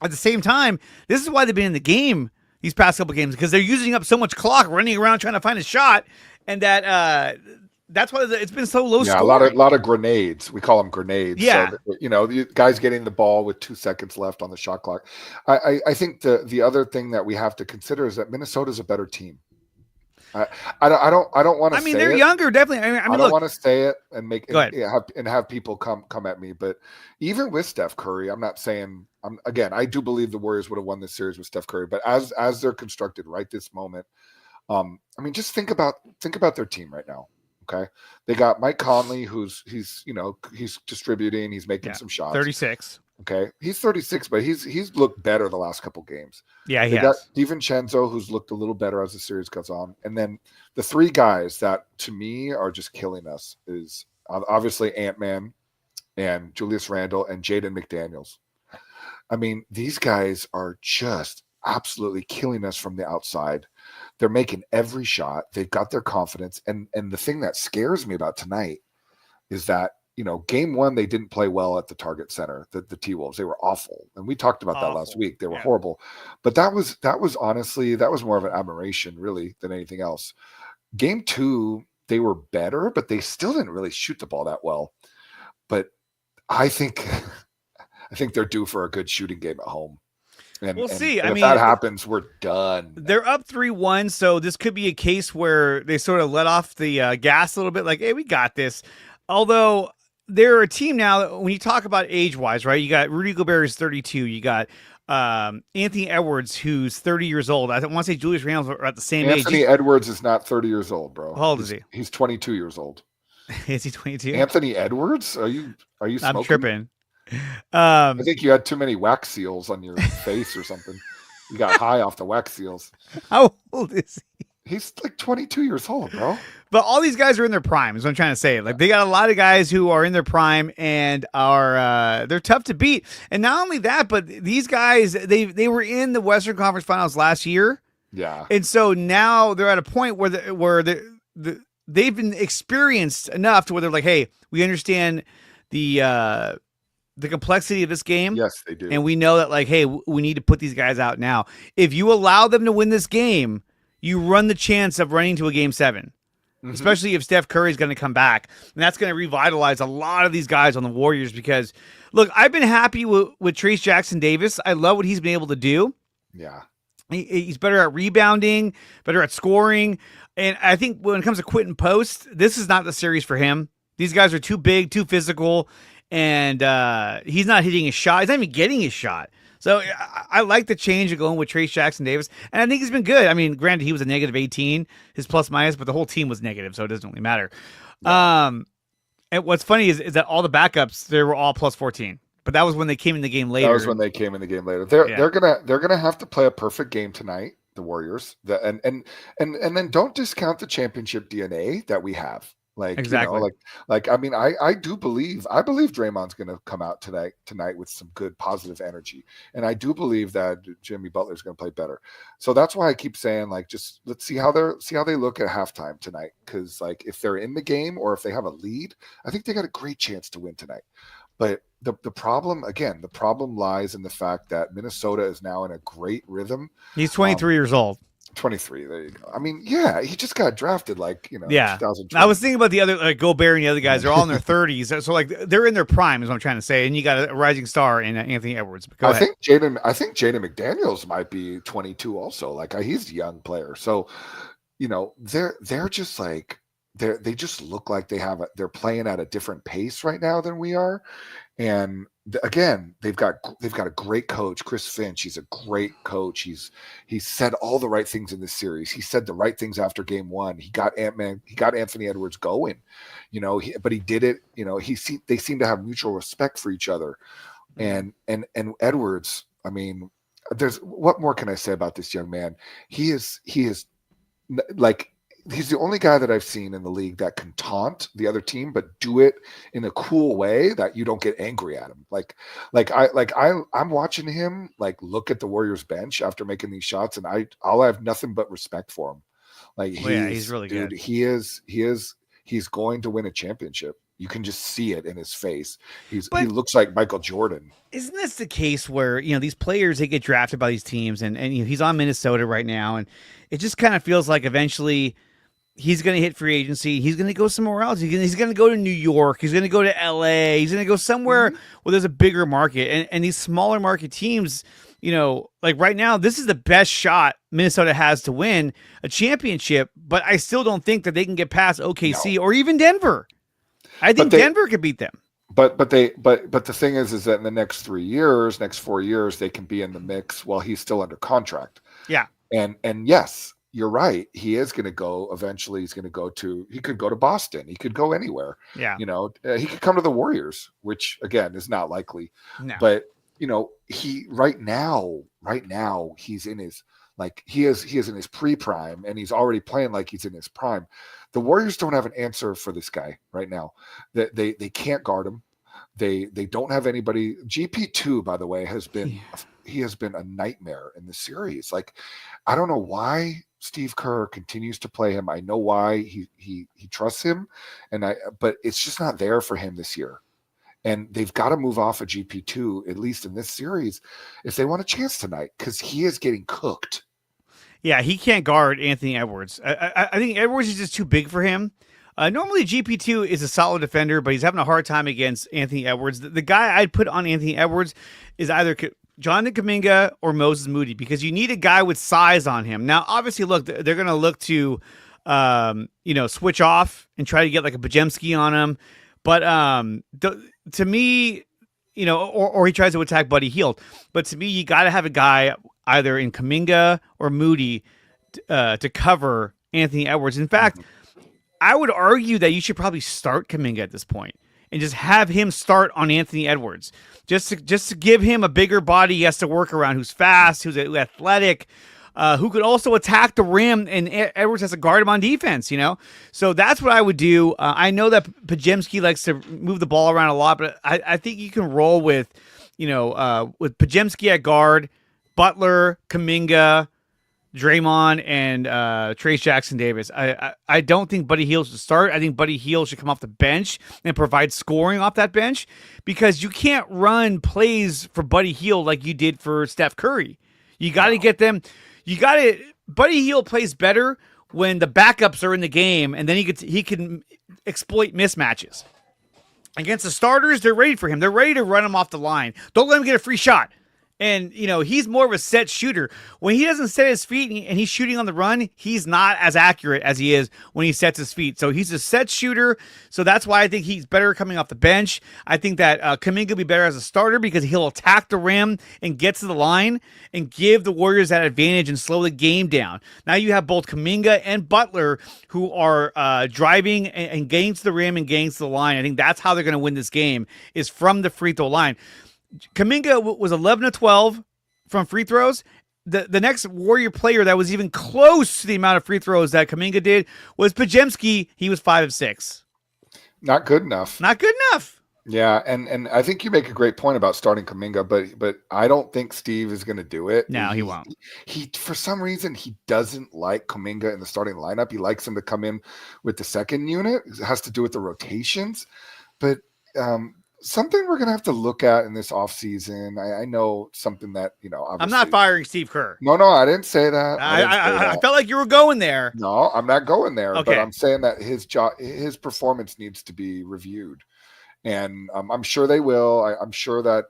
At the same time, this is why they've been in the game these past couple games because they're using up so much clock, running around trying to find a shot, and that's why it's been so low scoring. A lot of grenades. We call them grenades. Yeah. So, the guys getting the ball with 2 seconds left on the shot clock. I think the other thing that we have to consider is that Minnesota's a better team. I don't want to. I mean, they're younger, definitely. I don't want to say it and have people come at me. But even with Steph Curry, I'm not saying. I do believe the Warriors would have won this series with Steph Curry. But as they're constructed right this moment, just think about their team right now. Okay, they got Mike Conley, he's distributing, he's making some shots. 36. Okay, he's 36, but he's looked better the last couple games. Yeah, they got DiVincenzo, who's looked a little better as the series goes on, and then the 3 guys that to me are just killing us is obviously Ant-Man and Julius Randle and Jaden McDaniels. I mean, these guys are just absolutely killing us from the outside. They're making every shot. They've got their confidence. And the thing that scares me about tonight is that, Game 1, they didn't play well at the Target Center, the T-Wolves. They were awful. And we talked about that last week. They were horrible. But that was honestly, that was more of an admiration, really, than anything else. Game 2, they were better, but they still didn't really shoot the ball that well. But I think they're due for a good shooting game at home. We'll see. If that happens, we're done. They're up 3-1, so this could be a case where they sort of let off the gas a little bit, like, hey, we got this. Although they're a team now, when you talk about age-wise, right, you got Rudy Gobert is 32. You got Anthony Edwards, who's 30 years old. I want to say Julius Randle are at the same age. Anthony Edwards is not 30 years old, bro. How old is he? He's 22 years old. Is he 22? Anthony Edwards? Are you smoking? I'm tripping. I think you had too many wax seals on your face or something. You got high off the wax seals. How old is he? He's like 22 years old, bro. But all these guys are in their prime, is what I'm trying to say. Like, they got a lot of guys who are in their prime and are they're tough to beat. And not only that, but these guys, they were in the Western Conference Finals last year. Yeah. And so now they're at a point where they've been experienced enough to where they're like, hey, we understand the complexity of this game. Yes, they do. And we know that, like, hey, we need to put these guys out now. If you allow them to win this game, you run the chance of running to a game 7, especially if Steph Curry is going to come back. And that's going to revitalize a lot of these guys on the Warriors because, look, I've been happy with Trace Jackson Davis. I love what he's been able to do. Yeah. He's better at rebounding, better at scoring. And I think when it comes to Quentin Post, this is not the series for him. These guys are too big, too physical, and he's not hitting his shot. He's not even getting his shot. So I like the change of going with Trace Jackson Davis, and I think he's been good. I mean, granted, he was a negative 18, his plus minus, but the whole team was negative, so it doesn't really matter. And what's funny is that all the backups, they were all plus 14, but that was when they came in the game later. That was when they came in the game later. They're gonna have to play a perfect game tonight, the Warriors. And then don't discount the championship DNA that we have. Like, exactly. I mean, I believe Draymond's going to come out tonight with some good positive energy, and I do believe that Jimmy Butler's going to play better. So that's why I keep saying, like, just let's see how they look at halftime tonight, because like if they're in the game or if they have a lead, I think they got a great chance to win tonight. But the problem lies in the fact that Minnesota is now in a great rhythm. He's 23 years old. 23. There you go. I mean, yeah, he just got drafted, like, 2020. I was thinking about the other, like, Gobert and the other guys. They're all in their 30s, so like they're in their prime, is what I'm trying to say. And you got a rising star in Anthony Edwards. Go ahead. I think Jaden McDaniels might be 22 also. Like, he's a young player, so they're just like they just look like they're playing at a different pace right now than we are. And again, they've got a great coach, Chris Finch. He's a great coach. He's said all the right things in this series. He said the right things after game 1. He got Anthony Edwards going, but he did it. They seem to have mutual respect for each other. And Edwards, I mean, what more can I say about this young man? He is like, he's the only guy that I've seen in the league that can taunt the other team, but do it in a cool way that you don't get angry at him. I'm watching him like look at the Warriors bench after making these shots, and I'll have nothing but respect for him. Like, he's really good. He's going to win a championship. You can just see it in his face. He looks like Michael Jordan. Isn't this the case where, these players, they get drafted by these teams, and he's on Minnesota right now, and it just kind of feels like eventually he's going to hit free agency. He's going to go somewhere else. He's going to go to New York. He's going to go to LA. He's going to go somewhere where there's a bigger market. And these smaller market teams, like right now, this is the best shot Minnesota has to win a championship. But I still don't think that they can get past OKC or even Denver. I think Denver could beat them. But the thing is that in the next 4 years, they can be in the mix while he's still under contract. Yeah. And yes, you're right. He is going to go eventually. He could go to Boston. He could go anywhere. Yeah. He could come to the Warriors, which again is not likely. No. But he right now he's in his, like, he is in his pre-prime, and he's already playing like he's in his prime. The Warriors don't have an answer for this guy right now. They can't guard him. They don't have anybody. GP2, by the way, has been a nightmare in the series. Like, I don't know why Steve Kerr continues to play him. I know why he trusts him, but it's just not there for him this year. And they've got to move off of GP2, at least in this series, if they want a chance tonight, because he is getting cooked. Yeah, he can't guard Anthony Edwards. I think Edwards is just too big for him. Normally, GP2 is a solid defender, but he's having a hard time against Anthony Edwards. The guy I'd put on Anthony Edwards is either Jonathan Kuminga or Moses Moody, because you need a guy with size on him. Now, obviously, look, they're going to look to, switch off and try to get like a Bajemski on him. But to me, or he tries to attack Buddy Hield. But to me, you got to have a guy either in Kuminga or Moody to cover Anthony Edwards. In fact, I would argue that you should probably start Kuminga at this point and just have him start on Anthony Edwards. Just to give him a bigger body he has to work around, who's fast, who's athletic, who could also attack the rim, and Edwards has to guard him on defense, So that's what I would do. I know that Podziemski likes to move the ball around a lot, but I think you can roll with Podziemski at guard, Butler, Kuminga, Draymond, and Trayce Jackson-Davis. I don't think Buddy Hield should start. I think Buddy Hield should come off the bench and provide scoring off that bench, because you can't run plays for Buddy Hield like you did for Steph Curry. You got to get them. Buddy Hield plays better when the backups are in the game, and then he can exploit mismatches. Against the starters, they're ready for him. They're ready to run him off the line. Don't let him get a free shot. And, he's more of a set shooter. When he doesn't set his feet and he's shooting on the run, he's not as accurate as he is when he sets his feet. So he's a set shooter. So that's why I think he's better coming off the bench. I think that Kuminga will be better as a starter because he'll attack the rim and get to the line and give the Warriors that advantage and slow the game down. Now you have both Kuminga and Butler who are driving and getting to the rim and getting to the line. I think that's how they're going to win this game, is from the free throw line. Kuminga was 11 of 12 from free throws. The next Warrior player that was even close to the amount of free throws that Kuminga did was Podziemski. He was 5 of 6. Not good enough. Not good enough. Yeah, and I think you make a great point about starting Kuminga, but I don't think Steve is going to do it. No, he won't. He for some reason he doesn't like Kuminga in the starting lineup. He likes him to come in with the second unit. It has to do with the rotations, but something we're going to have to look at in this offseason. I know something that, obviously, I'm not firing Steve Kerr. No, I didn't say that. I felt like you were going there. No, I'm not going there. Okay. But I'm saying that his performance needs to be reviewed. And I'm sure they will. I'm sure that,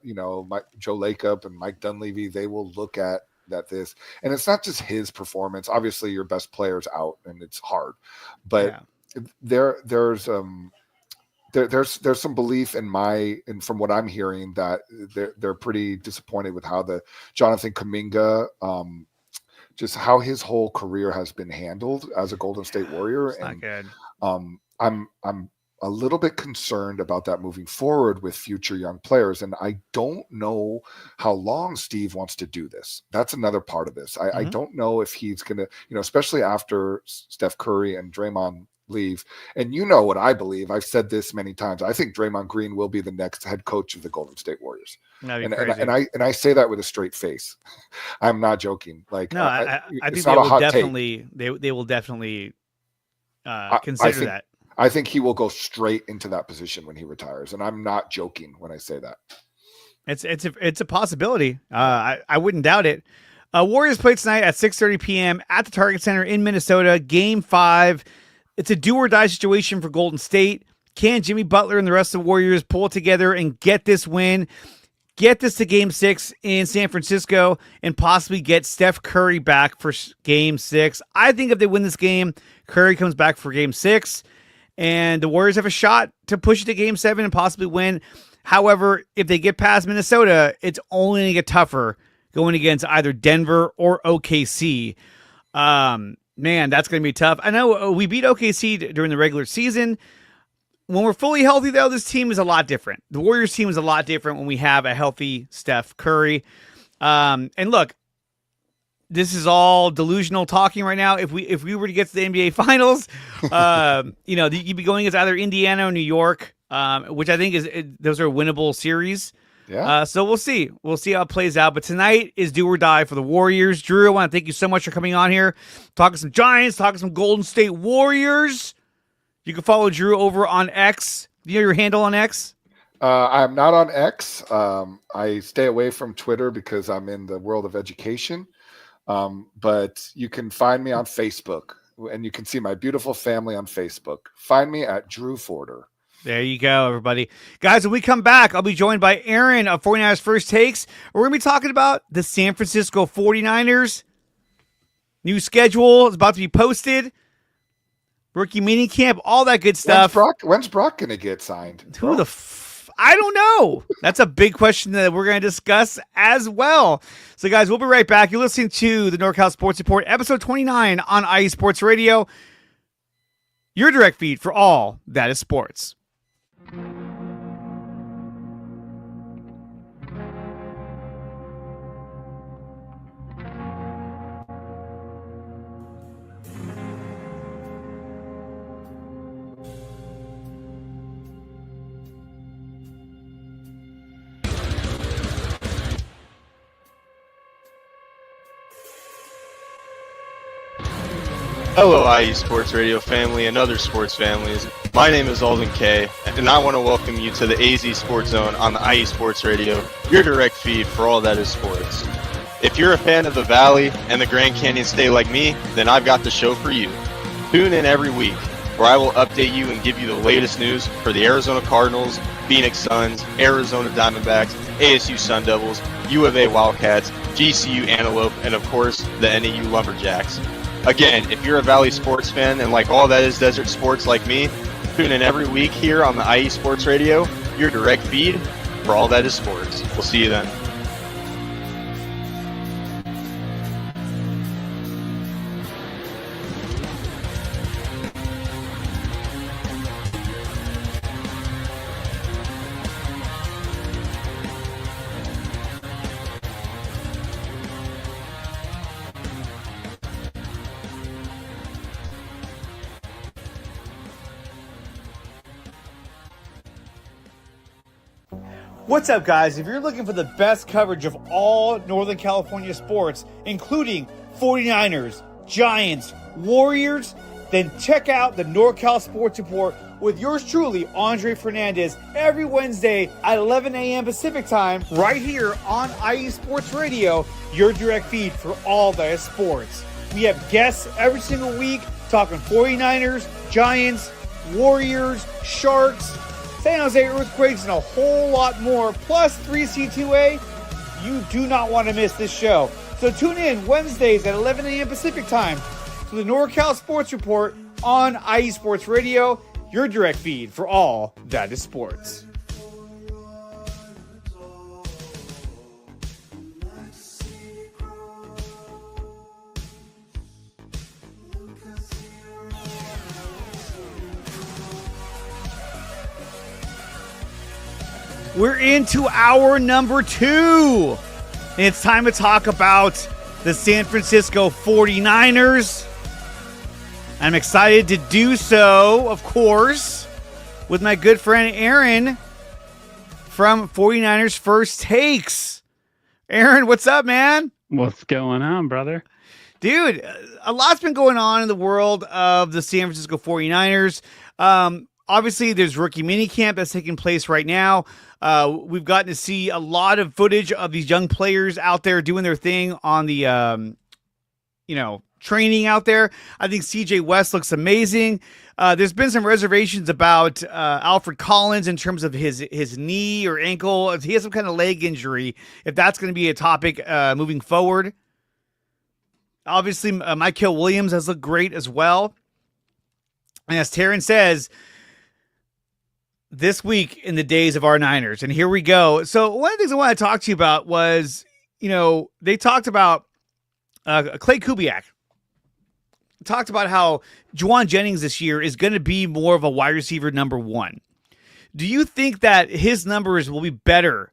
Joe Lacob and Mike Dunleavy, they will look at this. And it's not just his performance. Obviously, your best player's out, and it's hard. But there's some belief and from what I'm hearing, that they're pretty disappointed with how the Jonathan Kuminga, just how his whole career has been handled as a Golden State Warrior. It's not good. I'm a little bit concerned about that moving forward with future young players. And I don't know how long Steve wants to do this. That's another part of this. I don't know if he's going to, especially after Steph Curry and Draymond leave. And what I believe. I've said this many times. I think Draymond Green will be the next head coach of the Golden State Warriors. And I say that with a straight face. I'm not joking. Like, no, I think they will definitely consider that. I think he will go straight into that position when he retires, and I'm not joking when I say that. It's a possibility. I wouldn't doubt it. Warriors play tonight at 6:30 p.m. at the Target Center in Minnesota. Game 5. It's a do or die situation for Golden State. Can Jimmy Butler and the rest of the Warriors pull it together and get this win? Get this to Game 6 in San Francisco and possibly get Steph Curry back for Game 6. I think if they win this game, Curry comes back for Game 6. And the Warriors have a shot to push it to Game 7 and possibly win. However, if they get past Minnesota, it's only going to get tougher going against either Denver or OKC. Man, that's going to be tough. I know we beat OKC during the regular season. When we're fully healthy, though, this team is a lot different. The Warriors team is a lot different when we have a healthy Steph Curry. And look, this is all delusional talking right now. If we were to get to the NBA Finals, you'd be going against either Indiana or New York, which I think those are winnable series. Yeah. So we'll see. We'll see how it plays out. But tonight is do or die for the Warriors. Drew, I want to thank you so much for coming on here, talking some Giants, talking some Golden State Warriors. You can follow Drew over on X. Do you know your handle on X? I'm not on X. I stay away from Twitter because I'm in the world of education. But you can find me on Facebook, and you can see my beautiful family on Facebook. Find me at Drew Foerder. There you go, everybody. Guys, when we come back, I'll be joined by Aaron of 49ers First Takes. We're going to be talking about the San Francisco 49ers. New schedule is about to be posted. Rookie mini camp, all that good stuff. When's Brock going to get signed? I don't know. That's a big question that we're going to discuss as well. So, guys, we'll be right back. You're listening to the NorCal Sports Report, episode 29 on IE Sports Radio. Your direct feed for all that is sports. Hello, IE Sports Radio family and other sports families. My name is Alden Kay, and I want to welcome you to the AZ Sports Zone on the IE Sports Radio, your direct feed for all that is sports. If you're a fan of the Valley and the Grand Canyon State like me, then I've got the show for you. Tune in every week, where I will update you and give you the latest news for the Arizona Cardinals, Phoenix Suns, Arizona Diamondbacks, ASU Sun Devils, U of A Wildcats, GCU Antelope, and of course, the NAU Lumberjacks. Again, if you're a Valley sports fan and like all that is desert sports like me, tune in every week here on the IE Sports Radio, your direct feed for all that is sports. We'll see you then. What's up, guys? If you're looking for the best coverage of all Northern California sports, including 49ers, Giants, Warriors, then check out the NorCal Sports Report with yours truly, Andre Fernandez, every Wednesday at 11 a.m. Pacific Time, right here on IE Sports Radio, your direct feed for all that is sports. We have guests every single week talking 49ers, Giants, Warriors, Sharks, San Jose Earthquakes, and a whole lot more, plus 3C2A. You do not want to miss this show. So tune in Wednesdays at 11 a.m. Pacific Time to the NorCal Sports Report on IE Sports Radio, your direct feed for all that is sports. We're into hour number 2. And it's time to talk about the San Francisco 49ers. I'm excited to do so, of course, with my good friend Aaron from 49ers First Takes. Aaron, what's up, man? What's going on, brother? Dude, a lot's been going on in the world of the San Francisco 49ers. Obviously, there's rookie minicamp that's taking place right now. We've gotten to see a lot of footage of these young players out there doing their thing on the, training out there. I think CJ West looks amazing. There's been some reservations about Alfred Collins in terms of his knee or ankle. If he has some kind of leg injury, if that's going to be a topic moving forward. Obviously, Mykel Williams has looked great as well. And as Taryn says, this week in the days of our Niners. And here we go. So one of the things I want to talk to you about was, they talked about Clay Kubiak. Talked about how Juwan Jennings this year is going to be more of a wide receiver number 1. Do you think that his numbers will be better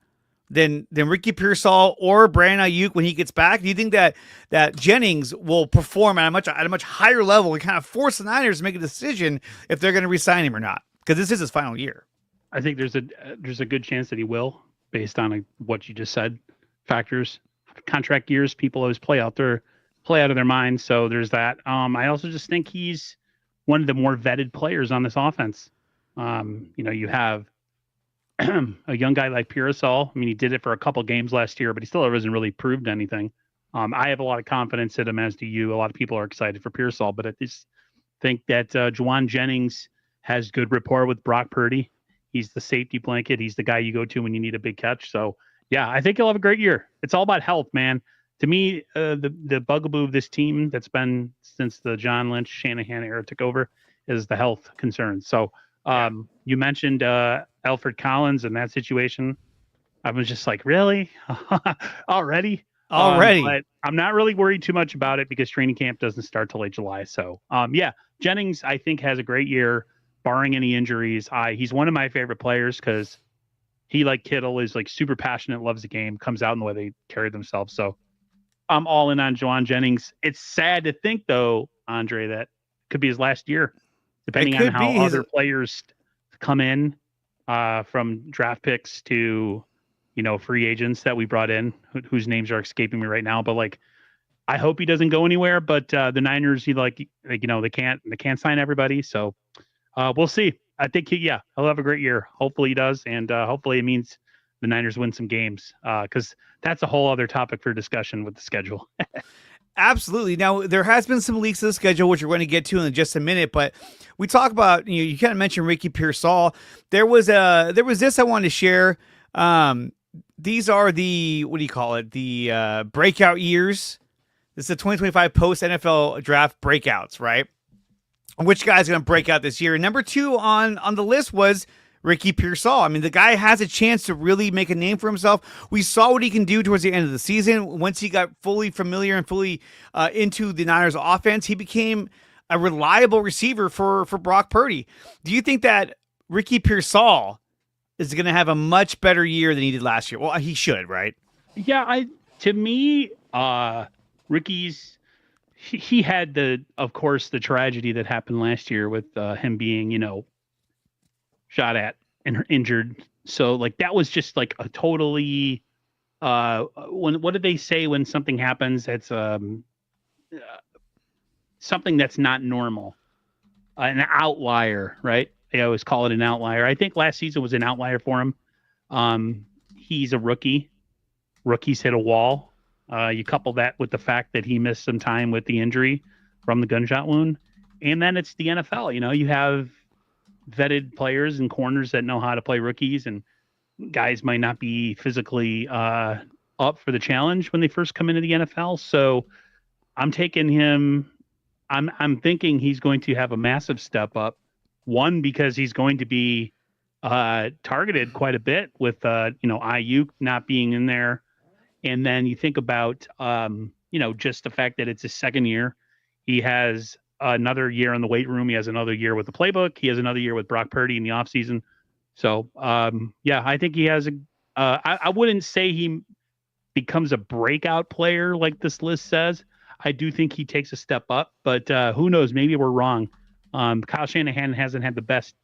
than Ricky Pearsall or Brandon Ayuk when he gets back? Do you think that Jennings will perform at a much higher level and kind of force the Niners to make a decision if they're going to re-sign him or not? Because this is his final year. I think there's a good chance that he will, based on what you just said. Factors, contract years, people always play out of their minds. So there's that. I also just think he's one of the more vetted players on this offense. You have a young guy like Pearsall. I mean, he did it for a couple games last year, but he still hasn't really proved anything. I have a lot of confidence in him, as do you. A lot of people are excited for Pearsall, but I just think that Juwan Jennings has good rapport with Brock Purdy. He's the safety blanket. He's the guy you go to when you need a big catch. So, yeah, I think he'll have a great year. It's all about health, man. To me, the bugaboo of this team that's been since the John Lynch, Shanahan era took over is the health concerns. So you mentioned Alfred Collins and that situation. I was just like, really? Already? But I'm not really worried too much about it because training camp doesn't start till late July. So, Jennings, I think, has a great year, barring any injuries. He's one of my favorite players because he, like Kittle, is like super passionate, loves the game, comes out in the way they carry themselves. So I'm all in on Juwan Jennings. It's sad to think, though, Andre, that could be his last year, depending on how other players come in from draft picks to, free agents that we brought in, whose names are escaping me right now. But I hope he doesn't go anywhere, but the Niners, they can't sign everybody. So we'll see. I think he'll have a great year. Hopefully he does. And hopefully it means the Niners win some games because that's a whole other topic for discussion with the schedule. Absolutely. Now, there has been some leaks of the schedule, which we're going to get to in just a minute, but we talk about, you kind of mentioned Ricky Pearsall. There was this I wanted to share. These are the, what do you call it? The breakout years. This is the 2025 post NFL draft breakouts, right? Which guy's going to break out this year? And number 2 on the list was Ricky Pearsall. I mean, the guy has a chance to really make a name for himself. We saw what he can do towards the end of the season. Once he got fully familiar and fully into the Niners offense, he became a reliable receiver for Brock Purdy. Do you think that Ricky Pearsall is going to have a much better year than he did last year? Well, he should, right? Yeah, to me, Ricky's he had of course the tragedy that happened last year with him being, shot at and injured. So like that was just like a totally what did they say when something happens that's something that's not normal, an outlier, right? They always call it an outlier. I think last season was an outlier for him. He's a rookie. Rookies hit a wall. You couple that with the fact that he missed some time with the injury from the gunshot wound, and then it's the NFL. You have vetted players and corners that know how to play rookies, and guys might not be physically up for the challenge when they first come into the NFL. So I'm taking him. I'm thinking he's going to have a massive step up. One, because he's going to be targeted quite a bit with Ayuk not being in there. And then you think about, just the fact that it's his second year. He has another year in the weight room. He has another year with the playbook. He has another year with Brock Purdy in the offseason. So, I think he has I wouldn't say he becomes a breakout player like this list says. I do think he takes a step up, but who knows? Maybe we're wrong. Kyle Shanahan hasn't had the best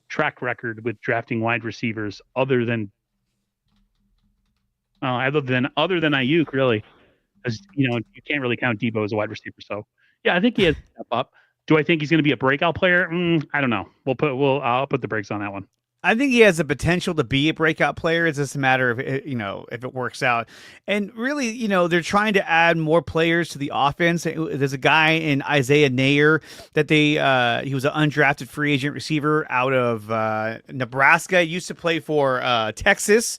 track record with drafting wide receivers other than Ayuk, really, because you can't really count Debo as a wide receiver. So yeah, I think he has to step up. Do I think he's going to be a breakout player? I don't know. I'll put the brakes on that one. I think he has the potential to be a breakout player. It's just a matter of, if it works out. And really, they're trying to add more players to the offense. There's a guy in Isaiah Nayer that he was an undrafted free agent receiver out of Nebraska. He used to play for Texas.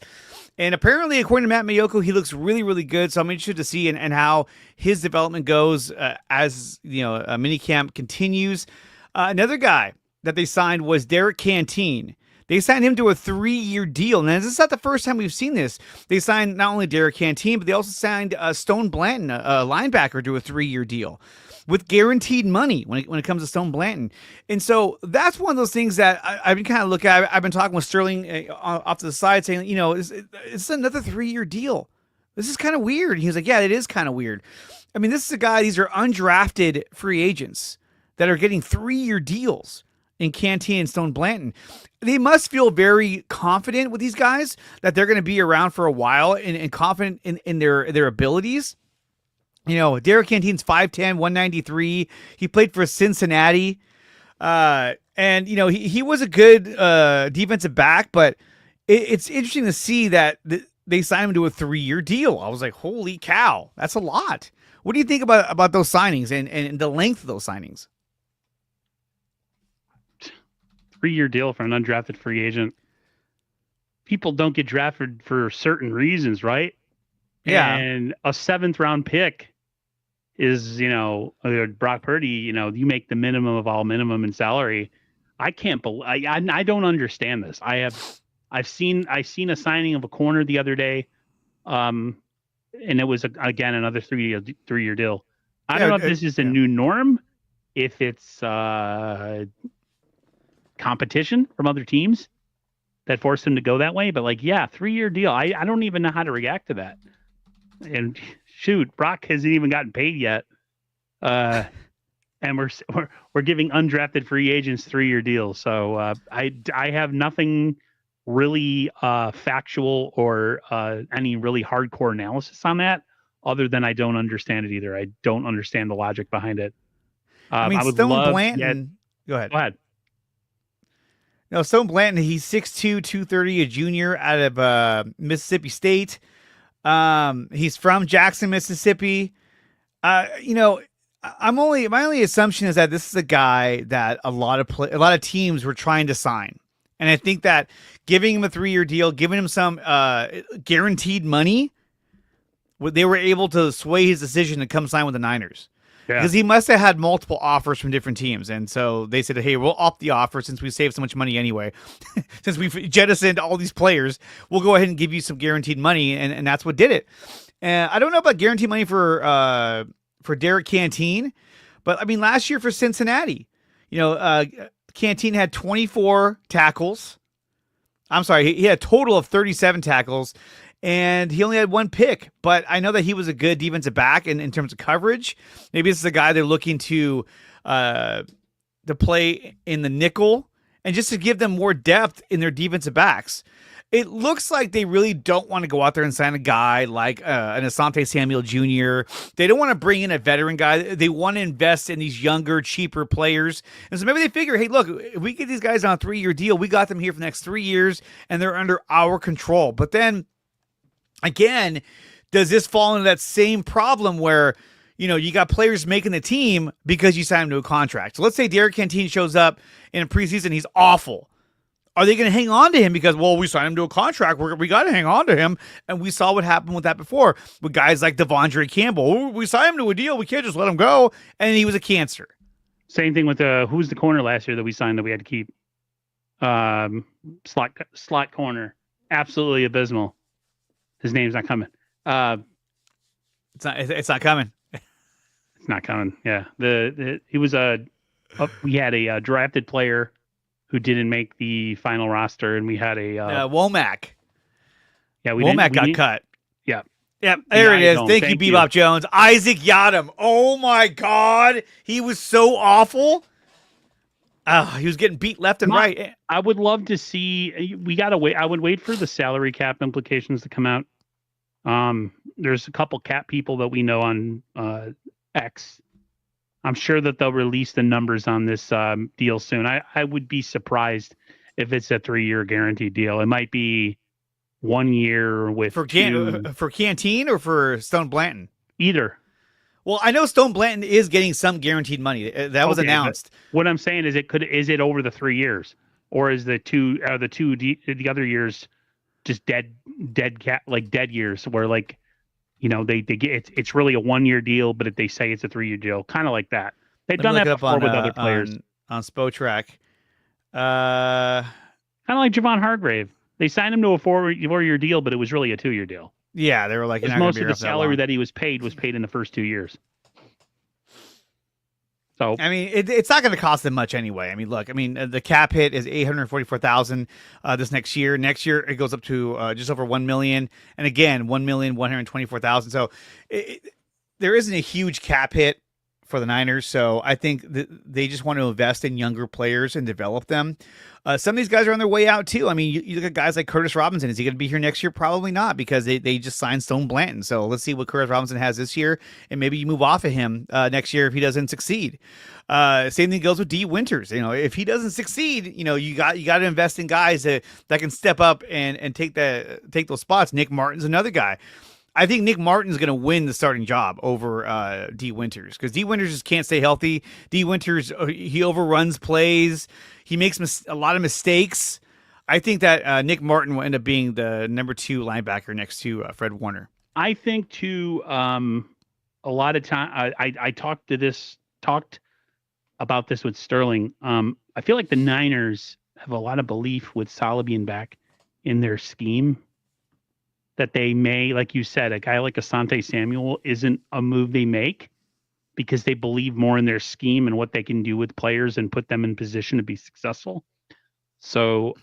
And apparently, according to Matt Mayoko, he looks really, really good. So I'm interested to see and how his development goes as minicamp continues. Another guy that they signed was Derek Canteen. They signed him to a 3-year deal. Now, this is not the first time we've seen this. They signed not only Derek Canteen, but they also signed Stone Blanton, a linebacker, to a 3-year deal with guaranteed money when it comes to Stone Blanton. And so that's one of those things that I've been kind of looking at. I've been talking with Sterling off to the side saying, it's another 3-year deal. This is kind of weird. And he was like, yeah, it is kind of weird. I mean, this is a guy, these are undrafted free agents that are getting 3-year deals in Canteen and Stone Blanton. They must feel very confident with these guys that they're going to be around for a while and confident in their abilities. Derek Canteen's 5'10", 193. He played for Cincinnati. And he was a good defensive back, but it's interesting to see that they signed him to a 3-year deal. I was like, holy cow, that's a lot. What do you think about those signings and the length of those signings? 3-year deal for an undrafted free agent. People don't get drafted for certain reasons, right? Yeah. And a 7th round pick is, Brock Purdy, you make the minimum of all minimum in salary. I can't believe, I don't understand this. I've seen a signing of a corner the other day. And it was again, another 3-year deal. I don't know if this is a new norm, if it's, competition from other teams that forced him to go that way, but 3-year deal. I don't even know how to react to that. And shoot, Brock hasn't even gotten paid yet. And we're giving undrafted free agents 3-year deals. So I have nothing really factual or any really hardcore analysis on that, other than I don't understand it either. I don't understand the logic behind it. I mean, I would Stone love Blanton. Go ahead. Go ahead. No, Stone Blanton, he's 6'2", 230, a junior out of Mississippi State. He's from Jackson, Mississippi. You know, my only assumption is that this is a guy that a lot of teams were trying to sign. And I think that giving him a 3-year deal, giving him some guaranteed money, they were able to sway his decision to come sign with the Niners. Yeah. Because he must have had multiple offers from different teams. And so they said, hey, we'll opt the offer since we saved so much money anyway. Since we've jettisoned all these players, we'll go ahead and give you some guaranteed money. And that's what did it. And I don't know about guaranteed money for Derek Canteen, but I mean, last year for Cincinnati, you know, Canteen had 24 tackles. I'm sorry, he had a total of 37 tackles. And he only had 1 pick, but I know that he was a good defensive back in terms of coverage. Maybe this is a guy they're looking to play in the nickel and just to give them more depth in their defensive backs. It looks like they really don't want to go out there and sign a guy like an Asante Samuel Jr. They don't want to bring in a veteran guy. They want to invest in these younger, cheaper players. And so maybe they figure, hey, look, if we get these guys on a 3-year deal, we got them here for the next 3 years, and they're under our control. But then, again, does this fall into that same problem where, you know, you got players making the team because you signed him to a contract? So let's say Derek Canteen shows up in a preseason, he's awful. Are they going to hang on to him because, well, we signed him to a contract, we got to hang on to him? And we saw what happened with that before with guys like Devondre Campbell. We signed him to a deal, we can't just let him go, and he was a cancer. Same thing with who was the corner last year that we signed that we had to keep? Slot corner, absolutely abysmal. His name's not coming. It's not coming. It's not coming. Yeah. He was we had a drafted player who didn't make the final roster, and we had a Womack. Yeah, Womack got cut. Yeah. Yeah, there it is. Thank you, Bebop Jones. Isaac Yadam. Oh my God. He was so awful. He was getting beat left and right. I would love to see. We gotta wait. I would wait for the salary cap implications to come out. There's a couple cap people that we know on X. I'm sure that they'll release the numbers on this deal soon. I would be surprised if it's a 3-year guaranteed deal. It might be 1 year with for Canteen or for Stone Blanton. Either. Well, I know Stone Blanton is getting some guaranteed money. That was announced. What I'm saying is, is it over the 3 years, or is the other years just dead years where, like, you know, they get it's really a 1-year deal, but they say it's a 3-year deal, kind of like that. They've done that before with other players on Spotrac. Kind of like Javon Hargrave. They signed him to a 4-year deal, but it was really a 2-year deal. Yeah, they were like, most of the salary that he was paid in the first 2 years. So I mean, it's not going to cost them much anyway. I mean, look, the cap hit is $844,000 this next year. Next year it goes up to just over $1 million, and again $1,124,000. So there isn't a huge cap hit for the Niners. So I think they just want to invest in younger players and develop them. Some of these guys are on their way out too. I mean, you look at guys like Curtis Robinson. Is he going to be here next year? Probably not, because they just signed Stone Blanton. So let's see what Curtis Robinson has this year, and maybe you move off of him next year if he doesn't succeed. Same thing goes with D. Winters. You know, if he doesn't succeed, you know, you got to invest in guys that can step up and take those spots. Nick Martin's another guy. I think Nick Martin's going to win the starting job over D. Winters, because D. Winters just can't stay healthy. D. Winters, he overruns plays. He makes a lot of mistakes. I think that Nick Martin will end up being the number 2 linebacker next to Fred Warner. I think too. A lot of time I talked about this with Sterling. I feel like the Niners have a lot of belief with Salah being back in their scheme, that they may, like you said, a guy like Asante Samuel isn't a move they make because they believe more in their scheme and what they can do with players and put them in position to be successful. So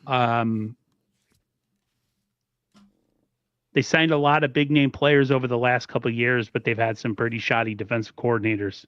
they signed a lot of big name players over the last couple of years, but they've had some pretty shoddy defensive coordinators.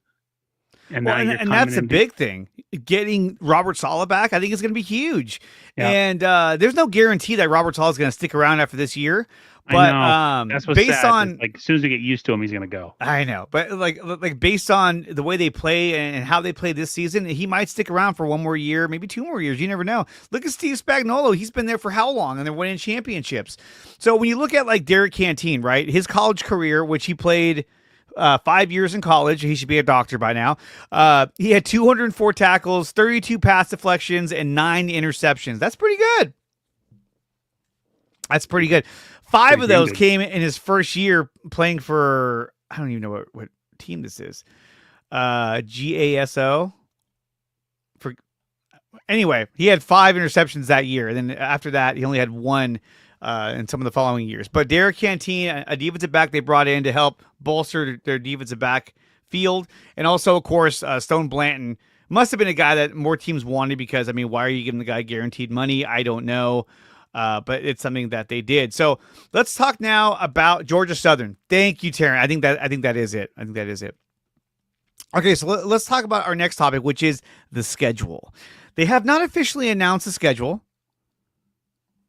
And Well, now you're and coming that's the into- big thing. Getting Robert Saleh back, I think, is going to be huge. Yeah. And there's no guarantee that Robert Saleh is going to stick around after this year. But That's what's based sad. on Like as soon as we get used to him, he's going to go. I know, but like based on the way they play and how they play this season, he might stick around for one more year, maybe 2 more years. You never know. Look at Steve Spagnuolo; he's been there for how long, and they're winning championships. So when you look at like Derek Canteen, right, his college career, which he played 5 years in college, he should be a doctor by now. He had 204 tackles, 32 pass deflections, and 9 interceptions. That's pretty good. That's pretty good. 5 of those came in his first year playing for, I don't even know what team this is. GASO. Anyway, he had 5 interceptions that year. And then after that, he only had 1 in some of the following years. But Derek Canteen, a defensive back they brought in to help bolster their defensive back field. And also, of course, Stone Blanton must have been a guy that more teams wanted because, I mean, why are you giving the guy guaranteed money? I don't know. But it's something that they did. So let's talk now about Georgia Southern. Thank you, Taryn. I think that is it. Okay, so let's talk about our next topic, which is the schedule. They have not officially announced the schedule,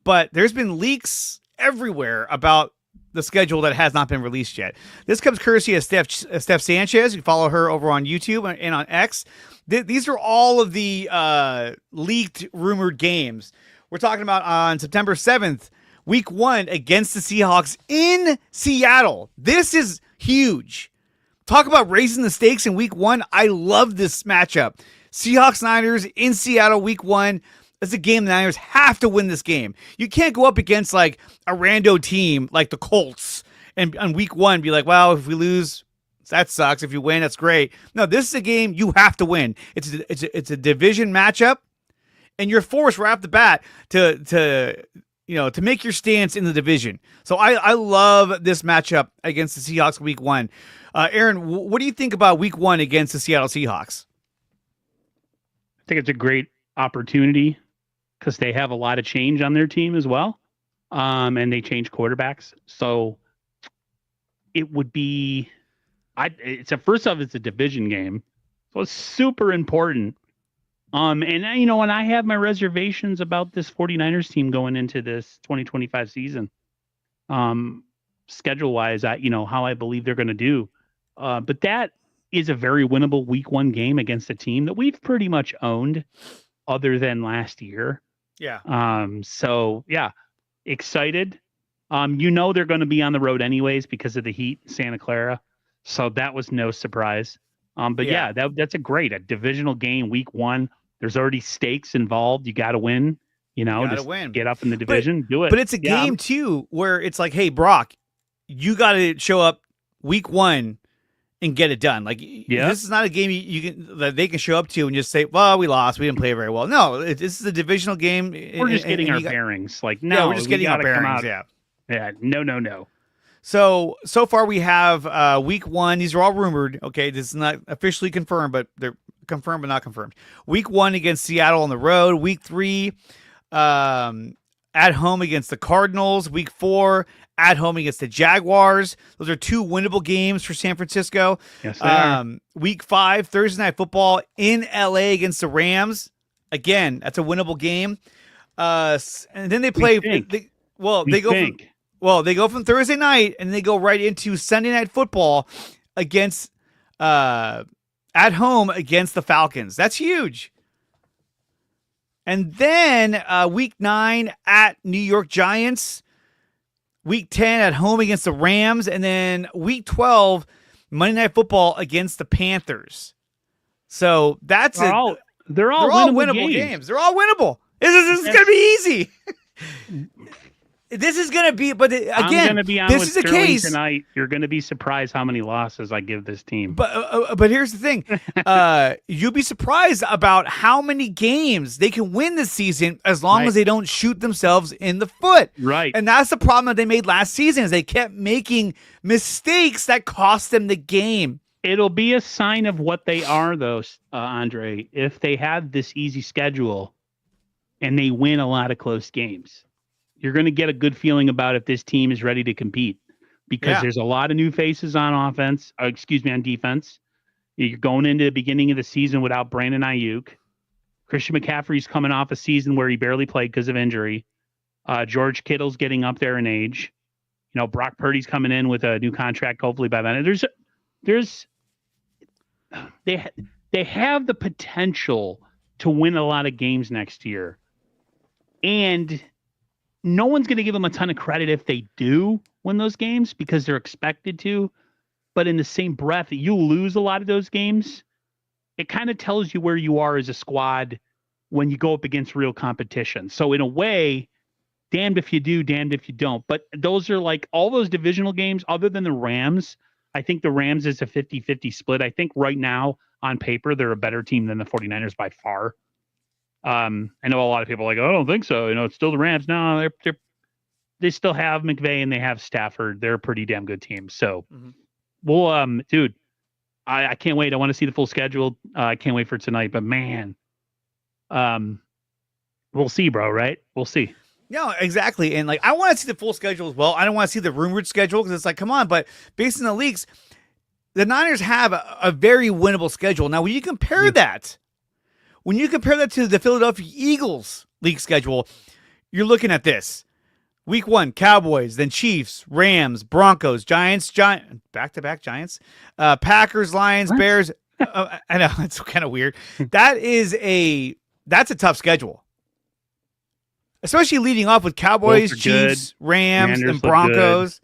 but there's been leaks everywhere about the schedule that has not been released yet. This comes courtesy of Steph Sanchez. You follow her over on YouTube and on X. These are all of the leaked, rumored games. We're talking about on September 7th, week 1 against the Seahawks in Seattle. This is huge. Talk about raising the stakes in week 1. I love this matchup. Seahawks-Niners in Seattle week 1. That's a game the Niners have to win this game. You can't go up against like a rando team like the Colts and on week 1 be like, well, if we lose, that sucks. If you win, that's great. No, this is a game you have to win. It's a division matchup. And you're forced right off the bat to make your stance in the division. So I love this matchup against the Seahawks week 1. Aaron, what do you think about week 1 against the Seattle Seahawks? I think it's a great opportunity because they have a lot of change on their team as well. And they change quarterbacks. So it would be, first off, it's a division game. So it's super important. And I have my reservations about this 49ers team going into this 2025 season. Schedule-wise, how I believe they're going to do. But that is a very winnable week 1 game against a team that we've pretty much owned other than last year. Yeah. So, yeah, excited. They're going to be on the road anyways because of the heat in Santa Clara. So that was no surprise. That's a divisional game week 1. There's already stakes involved. You got to win, win. Get up in the division, do it. But it's a game too, where it's like, hey, Brock, you got to show up week 1 and get it done. Like, this is not a game that they can show up to and just say, well, we lost. We didn't play very well. No, this is a divisional game. We're just getting our bearings. Like, no, we're just getting our bearings. Yeah. No. So far we have week 1. These are all rumored. Okay, this is not officially confirmed, but they're confirmed but not confirmed. Week 1 against Seattle on the road. Week 3 at home against the Cardinals. Week 4 at home against the Jaguars. Those are 2 winnable games for San Francisco. Yes, they are. Week 5, Thursday Night Football in LA against the Rams. Again, that's a winnable game. And then they play. They go from Thursday night and they go right into Sunday Night Football against at home against the Falcons. That's huge. And then week 9 at New York Giants. Week 10 at home against the Rams. And then week 12, Monday Night Football against the Panthers. So they're all winnable games. They're all winnable. This is going to be easy. This is going to be, but again, I'm going to be on this with is a Sterling case tonight. You're going to be surprised how many losses I give this team. But here's the thing. You'll be surprised about how many games they can win this season as long as they don't shoot themselves in the foot. Right. And that's the problem that they made last season is they kept making mistakes that cost them the game. It'll be a sign of what they are, though, Andre, if they have this easy schedule and they win a lot of close games. You're going to get a good feeling about if this team is ready to compete because there's a lot of new faces on defense. You're going into the beginning of the season without Brandon Ayuk. Christian McCaffrey's coming off a season where he barely played because of injury. George Kittle's getting up there in age. Brock Purdy's coming in with a new contract, hopefully by then. They have the potential to win a lot of games next year. And no one's going to give them a ton of credit if they do win those games because they're expected to. But in the same breath, you lose a lot of those games. It kind of tells you where you are as a squad when you go up against real competition. So in a way, damned if you do, damned if you don't. But those are like all those divisional games other than the Rams. I think the Rams is a 50-50 split. I think right now on paper, they're a better team than the 49ers by far. I know a lot of people are like, oh, I don't think so. It's still the Rams. No, they still have McVay and they have Stafford. They're a pretty damn good team. So we'll, dude, I can't wait. I want to see the full schedule. I can't wait for tonight, but man, we'll see, bro. Right? We'll see. No, exactly. And I want to see the full schedule as well. I don't want to see the rumored schedule because it's like, come on. But based on the leaks, the Niners have a very winnable schedule. Now, when you compare that to the Philadelphia Eagles league schedule, you're looking at this. Week 1, Cowboys, then Chiefs, Rams, Broncos, Giants, back-to-back Giants, Packers, Lions, what? Bears. I know, it's kind of weird. That's a tough schedule. Especially leading off with Cowboys, Chiefs, Rams, and Broncos.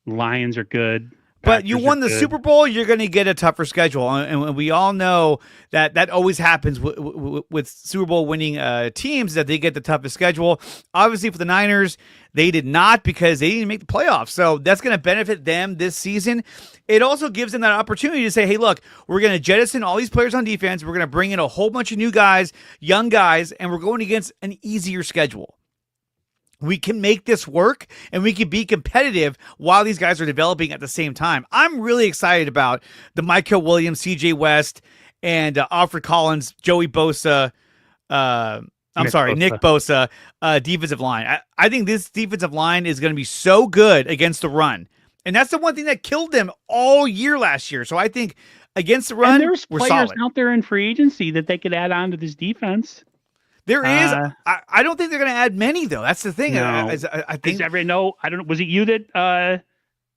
Lions are good. But you won the Super Bowl, you're going to get a tougher schedule. And we all know that always happens with Super Bowl winning teams, that they get the toughest schedule. Obviously, for the Niners, they did not because they didn't make the playoffs. So that's going to benefit them this season. It also gives them that opportunity to say, hey, look, we're going to jettison all these players on defense. We're going to bring in a whole bunch of new guys, young guys, and we're going against an easier schedule. We can make this work, and we can be competitive while these guys are developing at the same time. I'm really excited about the Michael Williams, CJ West, and Alfred Collins, Joey Bosa, Nick Bosa defensive line. I think this defensive line is going to be so good against the run. And that's the one thing that killed them all year last year. So I think against the run, there's we're players solid. out there in free agency that they could add on to this defense. There is. I don't think they're going to add many, though. That's the thing. No. I think. I don't know. Was it you that